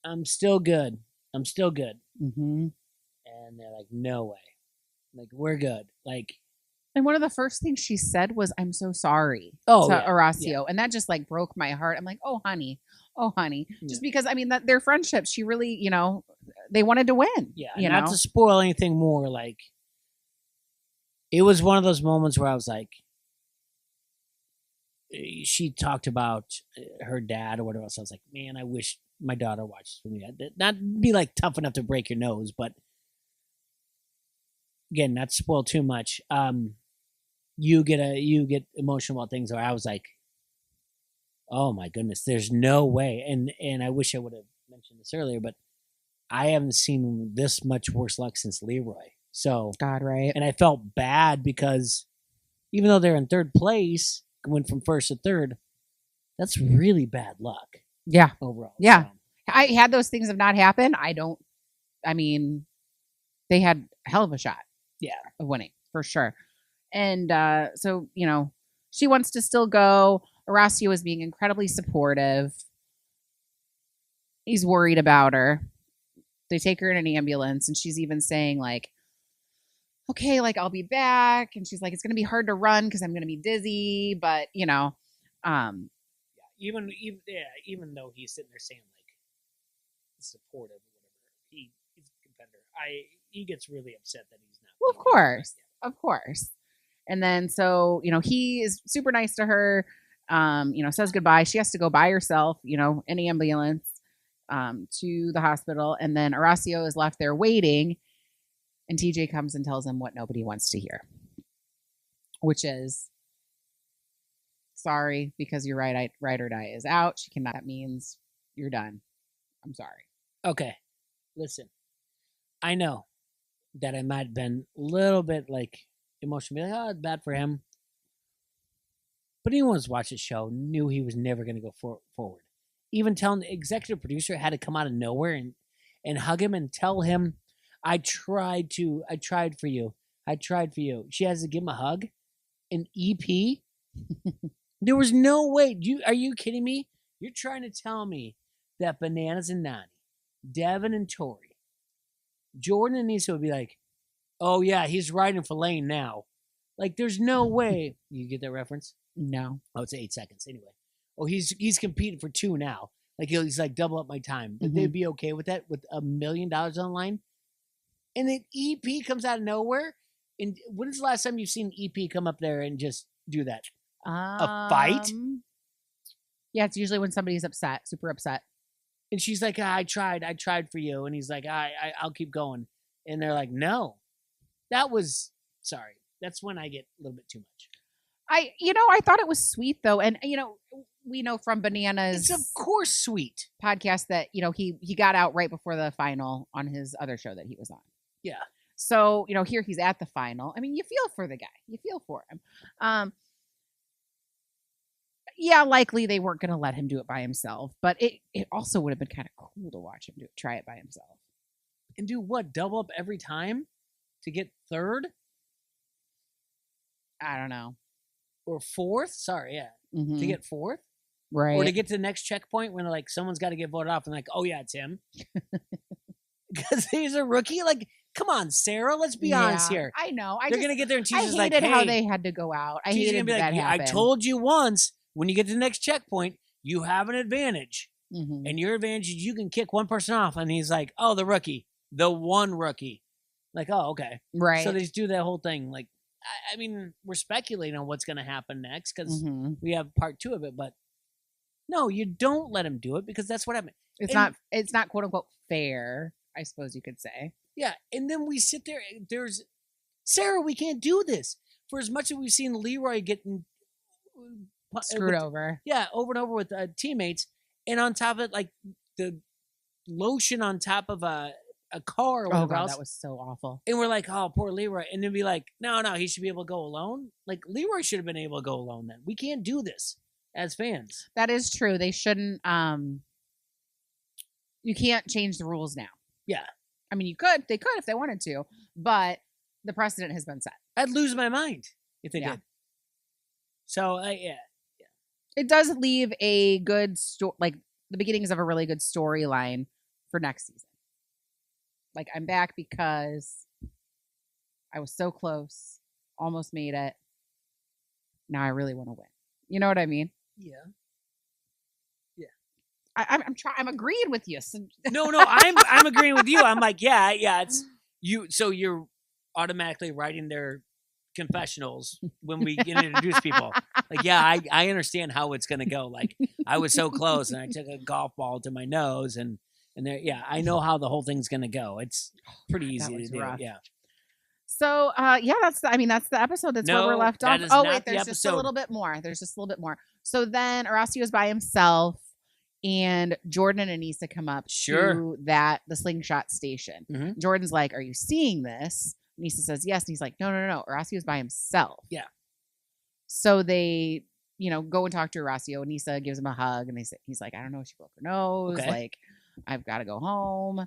I'm still good. And they're like, no way. Like, we're good. Like, and one of the first things she said was, I'm so sorry to Horacio. Yeah. And that just like broke my heart. I'm like, oh, honey. Just because, that their friendship, she really, they wanted to win. Yeah. Not to spoil anything more. Like, it was one of those moments where I was like, she talked about her dad or whatever else. I was like, man, I wish my daughter watched this with me. Not be like tough enough to break your nose, but again, not to spoil too much. You get emotional about things where I was like, oh my goodness, there's no way. And I wish I would have mentioned this earlier, but I haven't seen this much worse luck since Leroy. So God, right. And I felt bad because even though they're in third place, went from first to third, that's really bad luck. Yeah. Overall. Yeah. So. I had those things have not happened. They had a hell of a shot. Yeah. Of winning, for sure. And so, she wants to still go. Horacio is being incredibly supportive. He's worried about her. They take her in an ambulance, and she's even saying, like, okay, like, I'll be back. And she's like, it's going to be hard to run because I'm going to be dizzy. But, Even though he's sitting there saying like supportive or whatever, he's a competitor. He gets really upset that he's not. Well, of course. And then so he is super nice to her. Says goodbye. She has to go by herself. In the ambulance to the hospital, and then Horacio is left there waiting. And TJ comes and tells him what nobody wants to hear, which is, sorry, because your ride or die is out. She cannot. That means you're done. I'm sorry. Okay, listen. I know that I might have been a little bit like emotional, like, oh, it's bad for him. But anyone who's watched the show knew he was never going to go forward. Even telling the executive producer had to come out of nowhere and hug him and tell him, I tried for you. She has to give him a hug. An EP? There was no way. Are you kidding me? You're trying to tell me that Bananas and Nani, Devin and Tori, Jordan and Issa would be like, oh yeah, he's riding for Lane now. Like, there's no way. You get that reference? No. Oh, it's 8 seconds. Anyway. Oh, he's competing for 2 now. Like, he's like, double up my time. But they'd be okay with that with $1 million on the line? And then EP comes out of nowhere. And when is the last time you've seen EP come up there and just do that? A fight? Yeah, it's usually when somebody's upset, super upset. And she's like, I tried for you. And he's like, I'll keep going. And they're like, no. Sorry. That's when I get a little bit too much. I thought it was sweet though. And, we know from Bananas. It's of course sweet. Podcast that, he got out right before the final on his other show that he was on. Yeah. So, here he's at the final. I mean, you feel for the guy. You feel for him. Yeah, likely they weren't going to let him do it by himself, but it also would have been kind of cool to watch him try it by himself. And do what? Double up every time to get third? I don't know. Or fourth? Sorry, yeah. Mm-hmm. To get fourth? Right. Or to get to the next checkpoint when like someone's got to get voted off and like, oh yeah, it's him. Because he's a rookie? Like, come on, Sarah, let's be honest here. I know. They're going to get there and Tisha's I like, hated hey. how they had to go out. I hated that happened. I told you once, when you get to the next checkpoint, you have an advantage. Mm-hmm. And your advantage is you can kick one person off. And he's like, oh, the rookie. The one rookie. Like, oh, okay. Right. So they just do that whole thing. Like, I mean, we're speculating on what's going to happen next because we have part 2 of it. But no, you don't let him do it because that's what happened. It's not quote unquote fair, I suppose you could say. Yeah. And then we sit there. There's Sarah, we can't do this. For as much as we've seen Leroy getting screwed over. Yeah. Over and over with teammates. And on top of it, like the lotion on top of a car or whatever else. That was so awful. And we're like, oh, poor Leroy. And then be like, no, he should be able to go alone. Like, Leroy should have been able to go alone then. We can't do this as fans. That is true. They shouldn't, you can't change the rules now. Yeah. I mean, they could if they wanted to, but the precedent has been set. I'd lose my mind if they did. So, yeah. It does leave a good story, like the beginnings of a really good storyline for next season. Like, I'm back because I was so close, almost made it. Now I really want to win. You know what I mean? Yeah. Yeah. I'm agreeing with you. So. No, I'm agreeing with you. I'm like, yeah, it's you. So you're automatically writing their confessionals when we get introduce people. Like, yeah, I understand how it's gonna go. Like, I was so close, and I took a golf ball to my nose, and there, yeah, I know how the whole thing's gonna go. It's pretty easy to do. Rough. Yeah. So, that's the episode. That's where we're left off. Oh, wait, there's just a little bit more. So then Horacio's by himself, and Jordan and Anissa come up to the Slingshot station. Mm-hmm. Jordan's like, are you seeing this? Anissa says yes. And he's like, no. Horacio's by himself. Yeah. So they, go and talk to Horacio. Anissa gives him a hug, and he's like, I don't know, she broke her nose. Okay. Like, I've got to go home.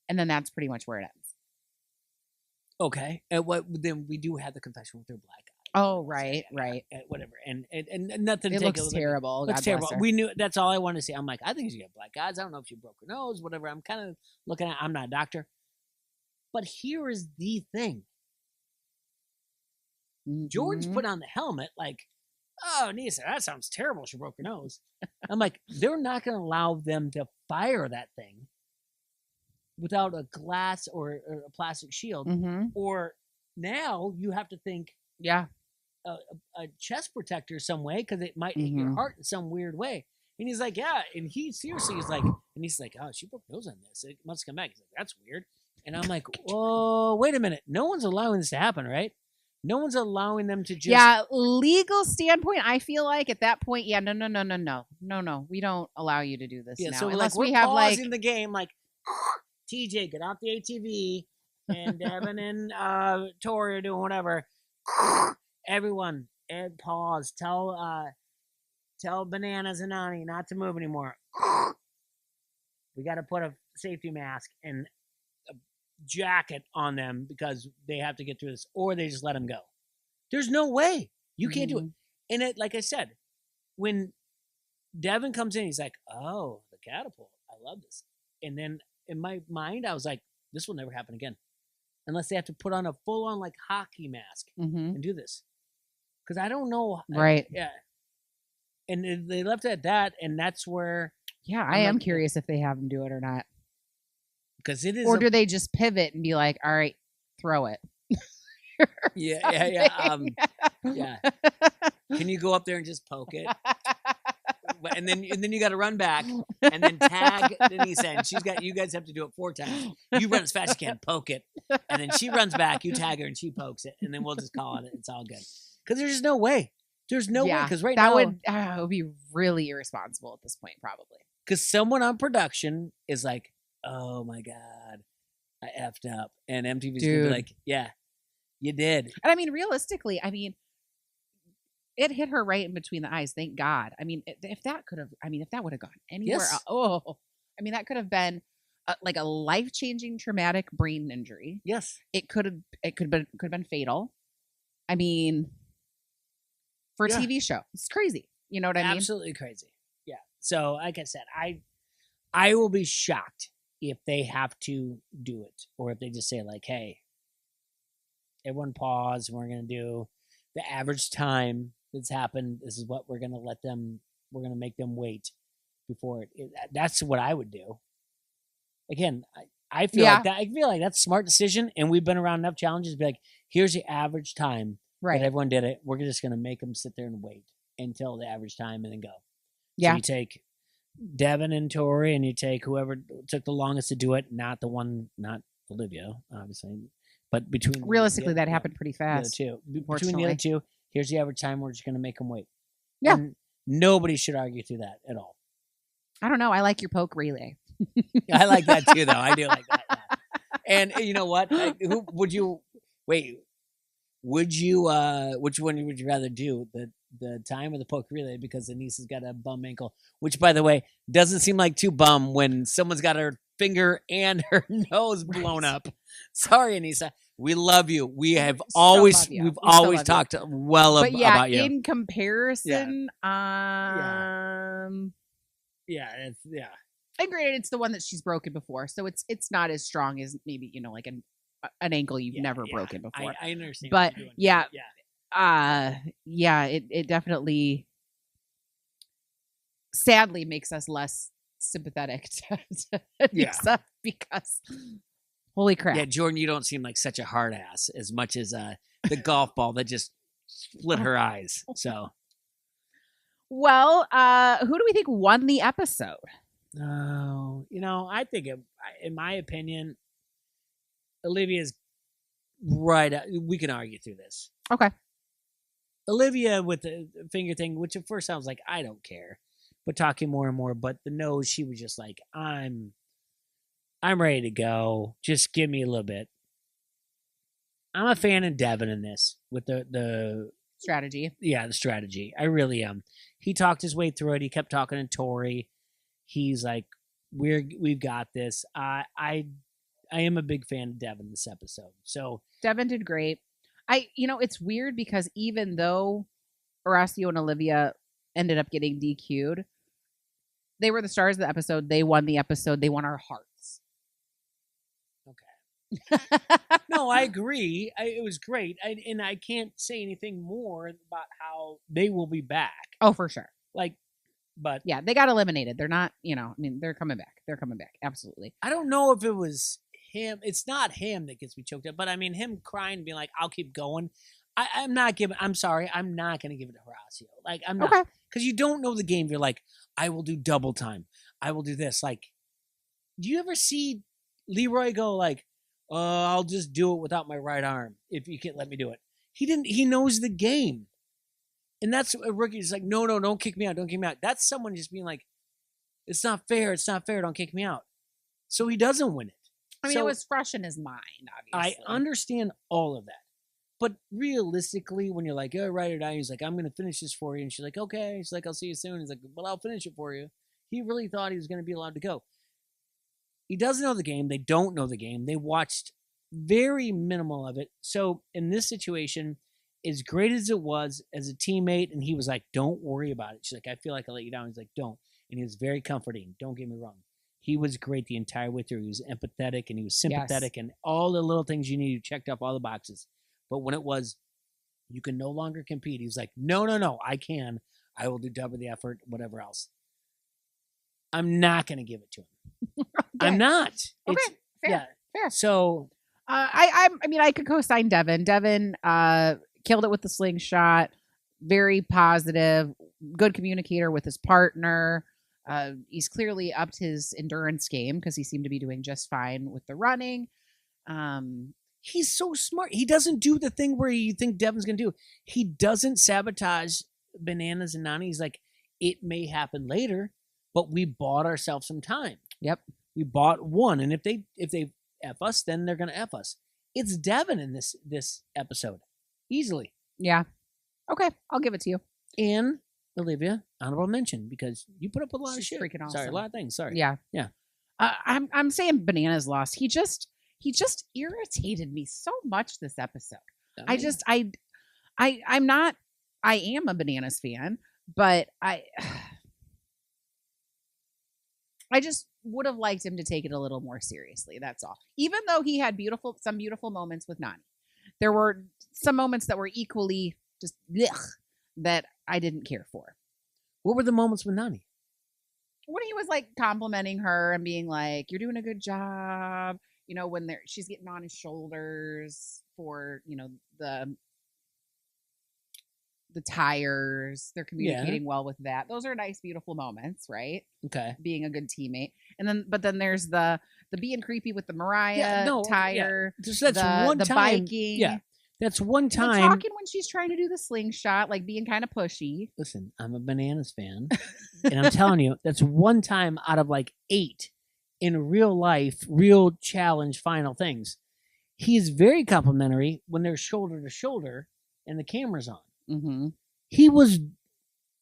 And then that's pretty much where it ends. Okay. And then we do have the confession with their black eye. Oh, right. Whatever. And nothing. It looks terrible. It looks terrible. We knew. That's all I wanted to say. I'm like, I think she got black eyes. I don't know if she broke her nose. Whatever. I'm kind of looking at. I'm not a doctor. But here is the thing. Mm-hmm. Jordan's put on the helmet. Like, Oh, Nisa, that sounds terrible. She broke her nose. I'm like, they're not going to allow them to fire that thing without a glass or a plastic shield. Mm-hmm. Or now you have to think Yeah. a chest protector some way because it might hit your heart in some weird way. And he's like, yeah. And he seriously is like, and he's like, oh, she broke her nose on this. It must come back. He's like, that's weird. And I'm like, oh, wait a minute. No one's allowing this to happen, right? No one's allowing them to just. Yeah, legal standpoint, I feel like at that point, yeah, no. We don't allow you to do this now. So unless we're we have pausing the game, like, TJ, get off the ATV, and Devin and Tori are doing whatever. Everyone, Ed, pause. Tell Bananas and Nani not to move anymore. We got to put a safety mask and a jacket on them because they have to get through this, or they just let them go. There's no way. You can't do it. And it, like I said, when Devin comes in, he's like, oh, the catapult. I love this. And then in my mind, I was like, this will never happen again. Unless they have to put on a full-on, like, hockey mask and do this. Because I don't know. Right. Yeah. And they left it at that, and that's where... Yeah, I am curious if they have them do it or not. Because it is... Or do they just pivot and be like, all right, throw it? Yeah. Can you go up there and just poke it? And then you got to run back and then tag Denise in. You guys have to do it 4 times. You run as fast as you can, poke it, and then she runs back. You tag her and she pokes it, and then we'll just call it. It's all good. Because there's no way. There's no way. Because right now that would be really irresponsible at this point, probably. Because someone on production is like, "Oh my god, I effed up," and MTV's gonna be like, "Yeah, you did." And I mean, realistically, it hit her right in between the eyes. Thank God. I mean, if that would have gone anywhere. Yes. That could have been like a life-changing traumatic brain injury. Yes. It could have been fatal. I mean, for a TV show, it's crazy. You know what I mean? Absolutely crazy. Yeah. So, like I said, I will be shocked if they have to do it, or if they just say like, "Hey, everyone pause. We're going to do the average time that's happened. This is what we're going to let them. We're going to make them wait before it." That's what I would do. Again, I feel like that. I feel like that's a smart decision, and we've been around enough challenges to be like, here's the average time that everyone did it. We're just going to make them sit there and wait until the average time, and then go. Yeah. So you take Devin and Tori, and you take whoever took the longest to do it. Not Olivia, obviously. But between realistically, that happened pretty fast. The other two. Between the other two, here's the average time. We're just going to make them wait. Yeah. And nobody should argue through that at all. I don't know. I like your poke relay. I like that too, though. I do like that. Yeah. And you know what? Who would you wait? Would you? Which one would you rather do? The time or the poke relay? Because Denise has got a bum ankle, which, by the way, doesn't seem like too bum when someone's got her finger and her nose blown up. Sorry, Anissa. We love you. We've always talked well about you. In comparison, And granted, it's the one that she's broken before, so it's not as strong as maybe like an ankle you've never broken before. I understand, but it definitely sadly makes us less sympathetic to Anissa because. Holy crap. Yeah, Jordan, you don't seem like such a hard ass as much as the golf ball that just split her eyes. So, well, who do we think won the episode? Oh, I think, in my opinion, Olivia's right. We can argue through this. Okay. Olivia with the finger thing, which at first sounds like I don't care, but talking more and more. But the nose, she was just like, I'm ready to go. Just give me a little bit. I'm a fan of Devin in this with the strategy. Yeah, the strategy. I really am. He talked his way through it. He kept talking to Tori. He's like, we've got this. I am a big fan of Devin this episode. So Devin did great. It's weird because even though Horacio and Olivia ended up getting DQ'd, they were the stars of the episode. They won the episode. They won our hearts. No, I agree. It was great. And I can't say anything more about how they will be back. Oh, for sure. Like, but yeah, they got eliminated. They're not, they're coming back. They're coming back. Absolutely. I don't know if it was him. It's not him that gets me choked up, but I mean, him crying and being like, I'll keep going. I'm sorry. I'm not going to give it to Horacio. Like, I'm not. Okay. Because you don't know the game. You're like, I will do double time. I will do this. Like, do you ever see Leroy go like, I'll just do it without my right arm if you can't let me do it? He knows the game. And that's a rookie is like, no, don't kick me out. Don't kick me out. That's someone just being like, it's not fair. It's not fair. Don't kick me out. So he doesn't win it. I mean, it was fresh in his mind, obviously. I understand all of that. But realistically, when you're like, oh, ride or die, he's like, I'm going to finish this for you. And she's like, okay. She's like, I'll see you soon. He's like, well, I'll finish it for you. He really thought he was going to be allowed to go. He doesn't know the game. They don't know the game. They watched very minimal of it. So in this situation, as great as it was as a teammate, and he was like, don't worry about it. She's like, I feel like I let you down. He's like, don't. And he was very comforting. Don't get me wrong. He was great the entire way through. He was empathetic and he was sympathetic and all the little things you needed, checked off all the boxes. But when it was, you can no longer compete, he was like, no, I can. I will do double the effort, whatever else. I'm not going to give it to him. Okay. I'm not. Okay, fair. So, I could co-sign Devin. Devin killed it with the slingshot. Very positive. Good communicator with his partner. He's clearly upped his endurance game because he seemed to be doing just fine with the running. He's so smart. He doesn't do the thing where you think Devin's going to do. He doesn't sabotage Bananas and Nani. He's like, it may happen later, but we bought ourselves some time. Yep. We bought one. And if they F us, then they're going to F us. It's Devin in this episode. Easily. Yeah. Okay. I'll give it to you. And Olivia, honorable mention, because you put up with a lot of shit. Freaking awesome. Sorry, a lot of things. Sorry. Yeah. Yeah. I'm saying Bananas lost. He just irritated me so much this episode. I am a Bananas fan, but I just would have liked him to take it a little more seriously. That's all. Even though he had some beautiful moments with Nani, there were some moments that were equally just that I didn't care for. What were the moments with Nani? When he was like complimenting her and being like, "You're doing a good job." When she's getting on his shoulders for the tires. They're communicating well with that. Those are nice, beautiful moments, right? Okay. Being a good teammate. But then there's the being creepy with the Mariah tire. Yeah. That's one time. Biking. Yeah. That's one time. And talking when she's trying to do the slingshot, like being kind of pushy. Listen, I'm a Bananas fan. And I'm telling you, that's one time out of like 8 in real life, real challenge final things. He's very complimentary when they're shoulder to shoulder and the camera's on. Mm-hmm. He was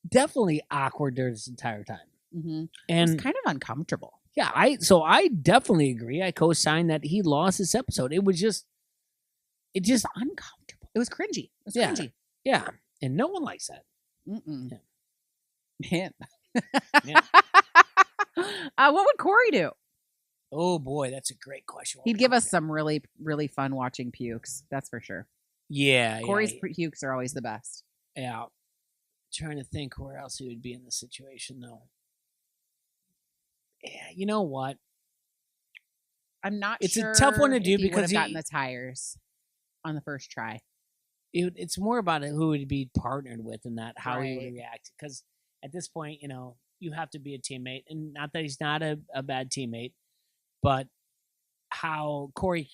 definitely awkward during this entire time. Mm-hmm. And it was kind of uncomfortable. Yeah, I definitely agree. I co-signed that he lost this episode. It just uncomfortable. It was cringy. Cringy. Yeah. And no one likes that. Mm-mm. Yeah. Yeah. What would Corey do? Oh boy, that's a great question. He'd give us some really, really fun watching pukes. That's for sure. Yeah. Corey's pukes are always the best. Yeah. Trying to think where else he would be in this situation, though. Yeah, you know what? I'm not it's sure. It's a tough one to do because he would have gotten the tires on the first try. It's more about who would be partnered with and that how he would react. Because at this point, you have to be a teammate, and not that he's not a bad teammate, but how Corey,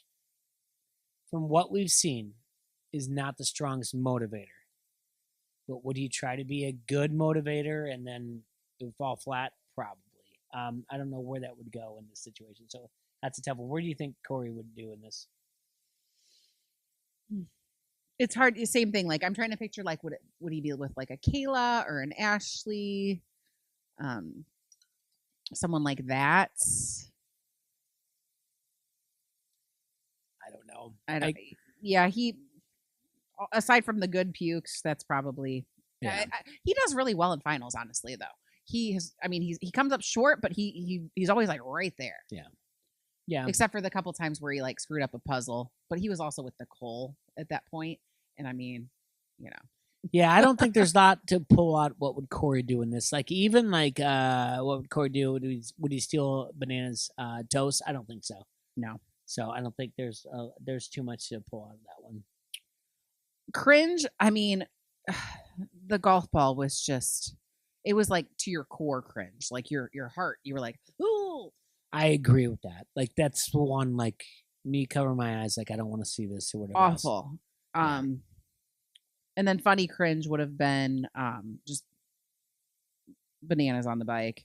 from what we've seen, is not the strongest motivator. But would he try to be a good motivator and then it would fall flat? Probably. I don't know where that would go in this situation. So that's a tough one. Where do you think Corey would do in this? It's hard. Same thing. Like I'm trying to picture like would he be with like a Kayla or an Ashley, someone like that. I don't know. He aside from the good pukes, that's probably he does really well in finals. Honestly, though, he comes up short, but he's always like right there. Yeah. Yeah. Except for the couple times where he like screwed up a puzzle, but he was also with Nicole at that point. And I mean, you know. Yeah, I don't think there's a lot to pull out. What would Corey do in this? Like, even like, what would Corey do? Would he steal Bananas' toast? I don't think so. No. So I don't think there's too much to pull out of that one. Cringe. I mean, the golf ball was just. It was like to your core cringe, like your heart. You were like, ooh. I agree with that. Like, that's the one. Like, me cover my eyes. Like, I don't want to see this or whatever. Awful. Yeah. And then funny cringe would have been just Bananas on the bike.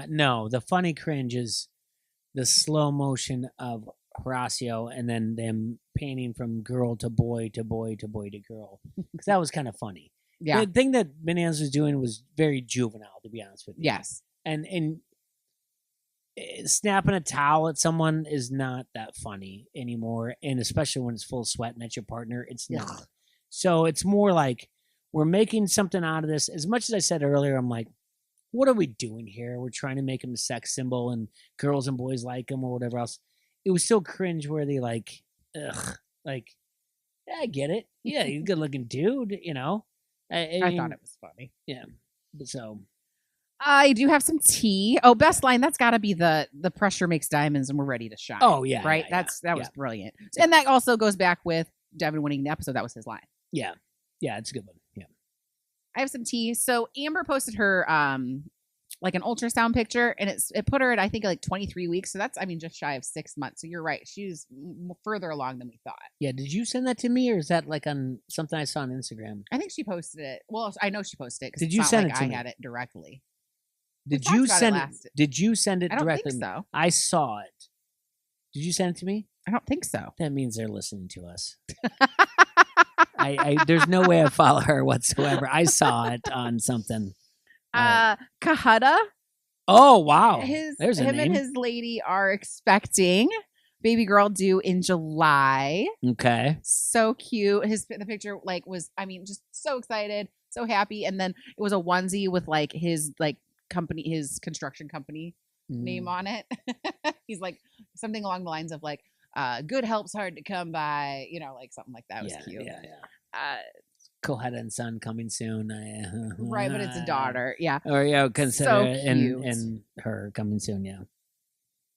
No, the funny cringe is the slow motion of Horacio and then them painting from girl to boy to boy to boy to girl. Because that was kind of funny. Yeah. The thing that Bananas was doing was very juvenile, to be honest with you. Yes. And snapping a towel at someone is not that funny anymore. And especially when it's full of sweat and that's your partner, it's not. Ugh. So it's more like we're making something out of this. As much as I said earlier, I'm like, what are we doing here? We're trying to make him a sex symbol and girls and boys like him or whatever else. It was still cringeworthy, like, ugh. Like, yeah, I get it. Yeah, he's a good looking dude, you know. I I mean, thought it was funny. Yeah. So I do have some tea. Oh, best line. That's got to be the pressure makes diamonds and we're ready to shine. Oh, yeah. Right? Yeah, That was brilliant. And that also goes back with Devin winning the episode. That was his line. Yeah. Yeah, it's a good one. Yeah. I have some tea. So Amber posted her like an ultrasound picture and it put her at I think like 23 weeks. So that's just shy of 6 months. So you're right. She's further along than we thought. Yeah, did you send that to me or is that like on something I saw on Instagram? I think she posted it. Well, I know she posted it because did you send it to I me? had it directly. Did you send it? Did you send it I don't directly? think so. I saw it. Did you send it to me? I don't think so. That means they're listening to us. I there's no way I follow her whatsoever. I saw it on something. Kahada. Oh wow! There's him and his lady are expecting baby girl due in July. Okay. So cute. The picture was just so excited, so happy, and then it was a onesie with like his company, his construction company name on it. He's like something along the lines of like good help's hard to come by, like something like that. It was cute. Yeah. Koheta and son coming soon. Right, but it's a daughter. Yeah. Or consider So and her coming soon. Yeah.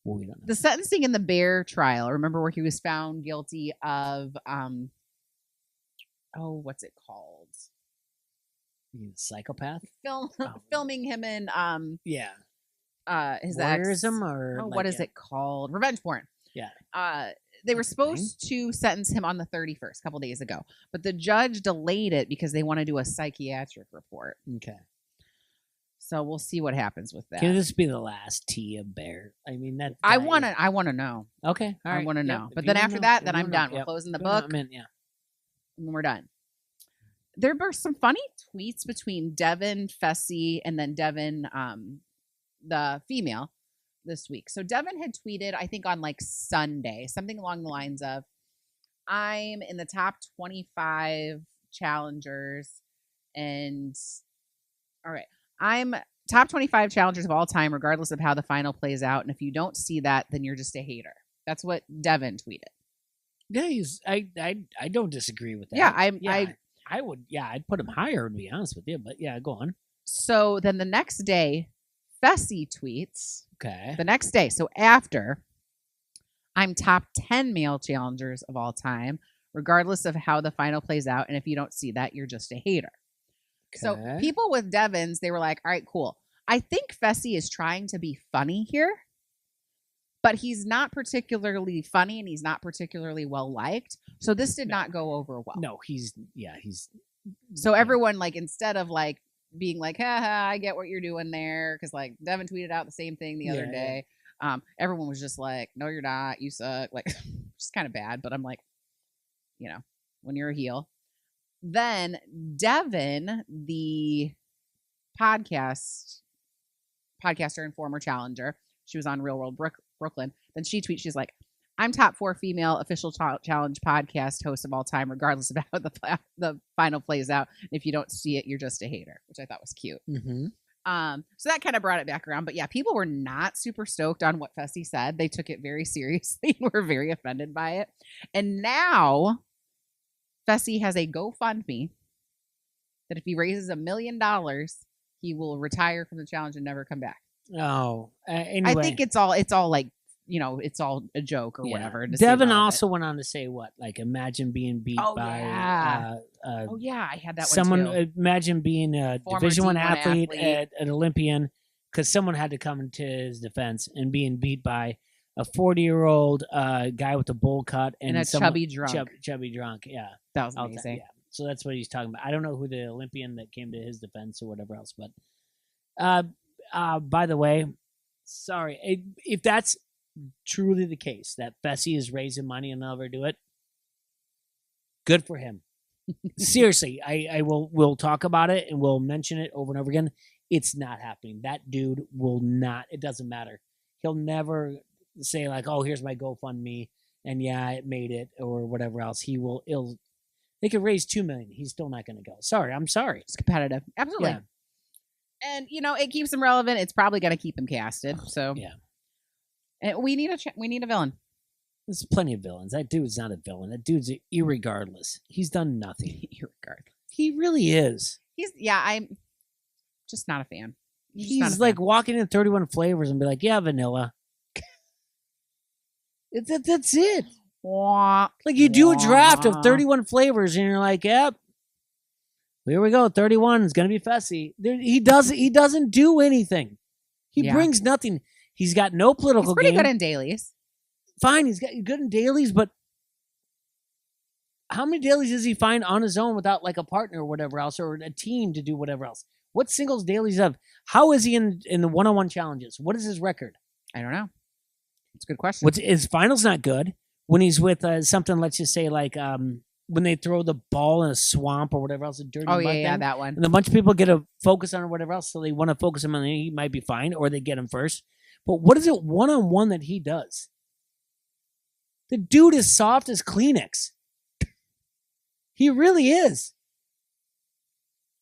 Well, we don't know. The sentencing in the Bear trial. Remember where he was found guilty of what's it called? Psychopath. Filming him in his voyeurism or what is it called? Revenge porn. Yeah. They were supposed to sentence him on the 31st, a couple days ago, but the judge delayed it because they want to do a psychiatric report. Okay. So we'll see what happens with that. Can this be the last tea of Bear? I mean, that I want to know. Okay. All right. I want to know. Yep. But then after that, then I'm done. We're closing the book. Yeah. And we're done. There were some funny tweets between Devin, Fessy, and then Devin, the female, this week. So Devin had tweeted, I think on Sunday, something along the lines of, I'm in the top 25 challengers and all right, I'm top 25 challengers of all time, regardless of how the final plays out. And if you don't see that, then you're just a hater. That's what Devin tweeted. Yeah, I don't disagree with that. Yeah, I would. Yeah, I'd put him higher to be honest with you. But yeah, go on. So then the next day, Fessy tweets. Okay. The next day. So after, I'm top 10 male challengers of all time, regardless of how the final plays out. And if you don't see that, you're just a hater. Okay. So people with Devins, they were like, all right, cool. I think Fessy is trying to be funny here, but he's not particularly funny and he's not particularly well liked. So this did not go over well. No, he's. So everyone instead of being like, haha, I get what you're doing there. Cause Devin tweeted out the same thing the other day. Everyone was just like, no, you're not. You suck. Just kind of bad. But I'm like, when you're a heel. Then Devin, the podcaster and former challenger, she was on Real World Brooklyn. Then she tweets, she's like, I'm top 4 female official challenge podcast host of all time, regardless of how the final plays out. And if you don't see it, you're just a hater, which I thought was cute. Mm-hmm. So that kind of brought it back around. But yeah, people were not super stoked on what Fessy said. They took it very seriously and were very offended by it. And now Fessy has a GoFundMe that if he raises $1 million, he will retire from the challenge and never come back. Oh, anyway. I think it's all like, it's all a joke or whatever. Devin also went on to say what? Like, imagine being beat by. I had that someone. one too. Imagine being a Former Division I D1 athlete, athlete. an Olympian, because someone had to come into his defense and being beat by a 40-year-old guy with a bowl cut and a chubby drunk. Chubby drunk. Yeah, that was amazing. Yeah, so that's what he's talking about. I don't know who the Olympian that came to his defense or whatever else, but by the way, sorry if that's truly the case that Fessy is raising money and never do it. Good for him. Seriously, we'll talk about it and we'll mention it over and over again. It's not happening. That dude will not. It doesn't matter. He'll never say like, "Oh, here's my GoFundMe," and yeah, it made it or whatever else. They could raise $2 million. He's still not going to go. Sorry, I'm sorry. It's competitive, absolutely. Yeah. And it keeps him relevant. It's probably going to keep him casted. So yeah. And we need a villain. There's plenty of villains. That dude's not a villain. That dude's irregardless. He's done nothing. Irregardless. He really is. I'm just not a fan. He's like walking in 31 flavors and be like, yeah, vanilla. That's it. Like you do a draft of 31 flavors and you're like, yep. Here we go. 31 is going to be Fessy. He doesn't do anything. He brings nothing. He's got no political game. He's pretty game. good in dailies. Fine, he's good in dailies, but how many dailies does he find on his own without like a partner or whatever else, or a team to do whatever else? What singles dailies of? How is he in the one-on-one challenges? What is his record? I don't know. It's a good question. His finals not good. When he's with something, let's just say like when they throw the ball in a swamp or whatever else, a dirty mud thing, that one. and a bunch of people get a focus on or whatever else, so they want to focus him on. He might be fine, or they get him first. But what is it one-on-one that he does? The dude is soft as Kleenex. He really is.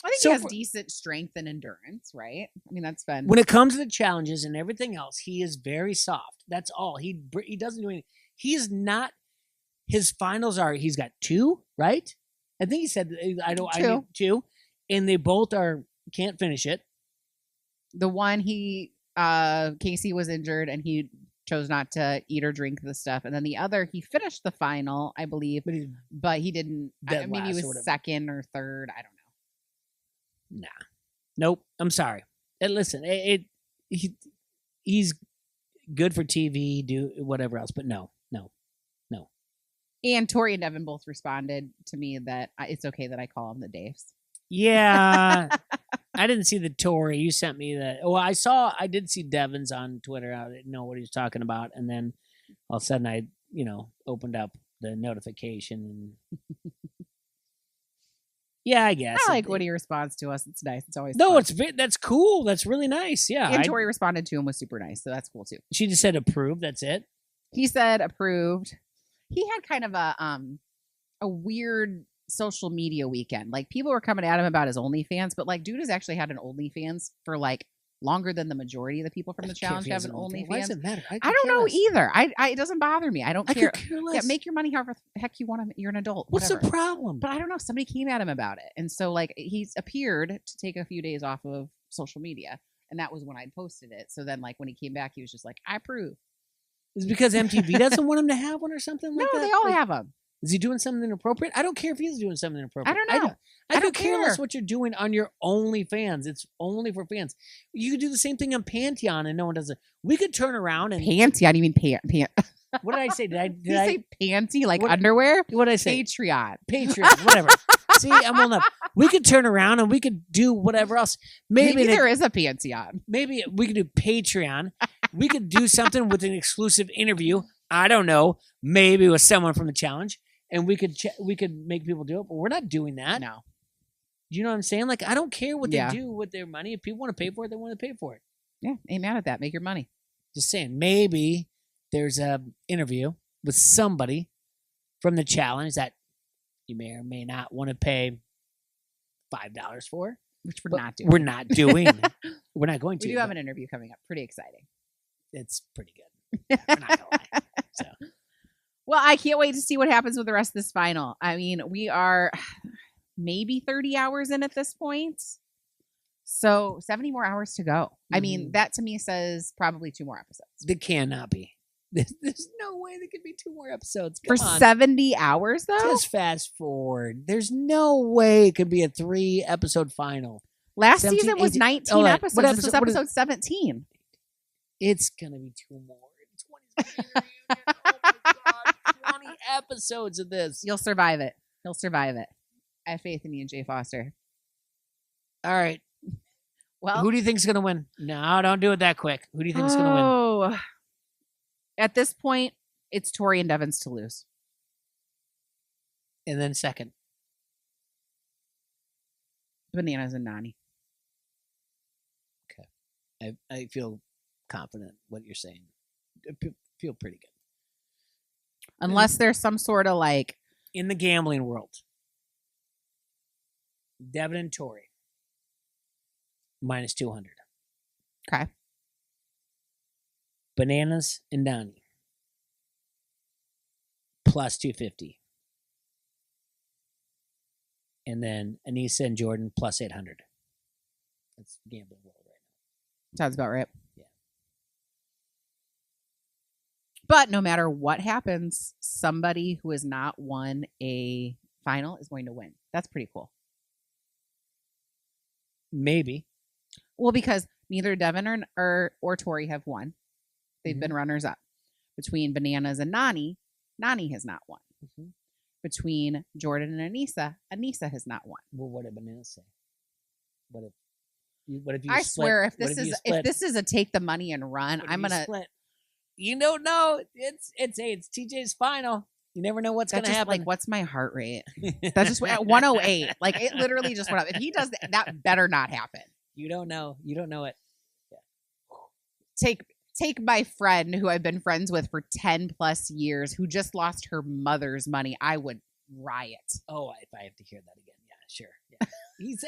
I think he has decent strength and endurance, right? I mean, that's been... When it comes to the challenges and everything else, he is very soft. That's all. He doesn't do anything. He is not... His finals are... He's got 2, right? I think he said... I need 2. And they both can't finish it. The one Casey was injured and he chose not to eat or drink the stuff. And then the other, he finished the final, I believe, but he didn't. Maybe he was second or third. I don't know. Nah. Nope. I'm sorry. Listen, he's good for TV, do whatever else, but no. And Tori and Devin both responded to me that it's okay that I call them the Daves. Yeah. I didn't see the Tori. You sent me that. Well, I did see Devin's on Twitter. I didn't know what he was talking about. And then all of a sudden I, opened up the notification. And yeah, I guess. I like when he responds to us. It's nice. It's always fun. That's cool. That's really nice. Yeah. And Tori responded to him was super nice. So that's cool too. She just said approved. That's it. He said approved. He had kind of a weird social media weekend. Like people were coming at him about his OnlyFans, but like dude has actually had an OnlyFans for like longer than the majority of the people from the challenge have an OnlyFans. Why does it matter? I don't know either. I it doesn't bother me. I don't care. I could care less. Yeah, make your money however the heck you want to. You're an adult. What's whatever. the problem? But I don't know. Somebody came at him about it, and so like he's appeared to take a few days off of social media, and that was when I posted it. So then like when he came back, he was just like, I approve. Is it because MTV doesn't want him to have one or something like that? No, they all have them. Is he doing something inappropriate? I don't care if he's doing something inappropriate. I don't know. I don't care less what you're doing on your OnlyFans. It's only for fans. You could do the same thing on Pantheon and no one does it. We could turn around and... Pantheon? You mean pant? What did I say? Did you say panty like underwear? What did I say? Patreon, whatever. See, I'm old enough. We could turn around and we could do whatever else. Maybe there is a Pantheon. Maybe we could do Patreon. We could do something with an exclusive interview. I don't know. Maybe with someone from the challenge. And we could make people do it. But we're not doing that. No. Do you know what I'm saying? Like, I don't care what they do with their money. If people want to pay for it, they want to pay for it. Yeah, ain't mad at that. Make your money. Just saying, maybe there's an interview with somebody from the challenge that you may or may not want to pay $5 for. Which we're not doing. We're not doing. We're not going to. We do have an interview coming up. Pretty exciting. It's pretty good. We're not gonna lie. So. Well, I can't wait to see what happens with the rest of this final. I mean, we are maybe 30 hours in at this point. So 70 more hours to go. Mm-hmm. I mean, that to me says probably 2 more episodes. There cannot be. There's no way there could be 2 more episodes. Come on. 70 hours, though? Just fast forward. There's no way it could be a 3-episode final. Last season was 19 episodes. This was episode 17. It's going to be 2 more. 20's oh my God. 20 episodes of this. You'll survive it. He'll survive it. I have faith in you, Jay Foster. All right. Well, who do you think's going to win? No, don't do it that quick. Who do you think's going to win? Oh, at this point, it's Tori and Devin's to lose. And then second, Bananas and Nani. Okay, I feel confident what you're saying. I feel pretty good. Unless there's some sort of like in the gambling world, Devin and Tori. Minus 200. Okay. Bananas and Donnie. Plus 250. And then Anissa and Jordan plus 800. That's the gambling world right now. Sounds about right. Yeah. But no matter what happens, somebody who has not won a final is going to win. That's pretty cool. Maybe. Well, because neither Devin or Tori have won. They've been runners up. Between Bananas and Nani, Nani has not won. Mm-hmm. Between Jordan and Anissa, Anissa has not won. Well, what did Bananas say? What if you I split? swear, if this is a take the money and run, I'm gonna split? You don't know. It's TJ's final. You never know what's gonna happen. Like, what's my heart rate? That's just at 108. Like, it literally just went up. If he does that better not happen. You don't know. You don't know it. Yeah. Take my friend who I've been friends with for 10 plus years, who just lost her mother's money. I would riot. Oh, if I have to hear that again. Yeah, sure. Yeah.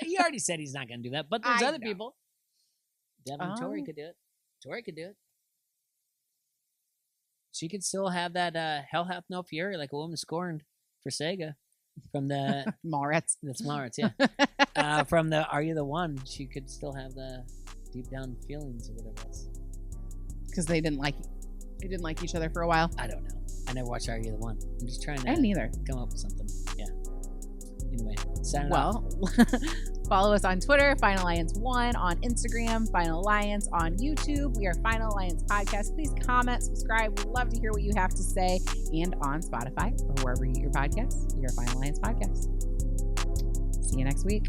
He already said he's not going to do that, but there's other people. Devin and Tori could do it. Tori could do it. She could still have that Hell Hath No Fury, like a woman scorned for Sega from the Mallrats. That's Mallrats, yeah. From the Are You the One? She could still have the deep down feelings or whatever else. Because they didn't like each other for a while. I don't know. I never watched Are You the One? I'm just trying to neither. Come up with something. Yeah. Anyway, signing off. Follow us on Twitter, Final Alliance 1, on Instagram, Final Alliance on YouTube. We are Final Alliance Podcast. Please comment, subscribe. We'd love to hear what you have to say. And on Spotify or wherever you get your podcasts, we are Final Alliance Podcast. See you next week.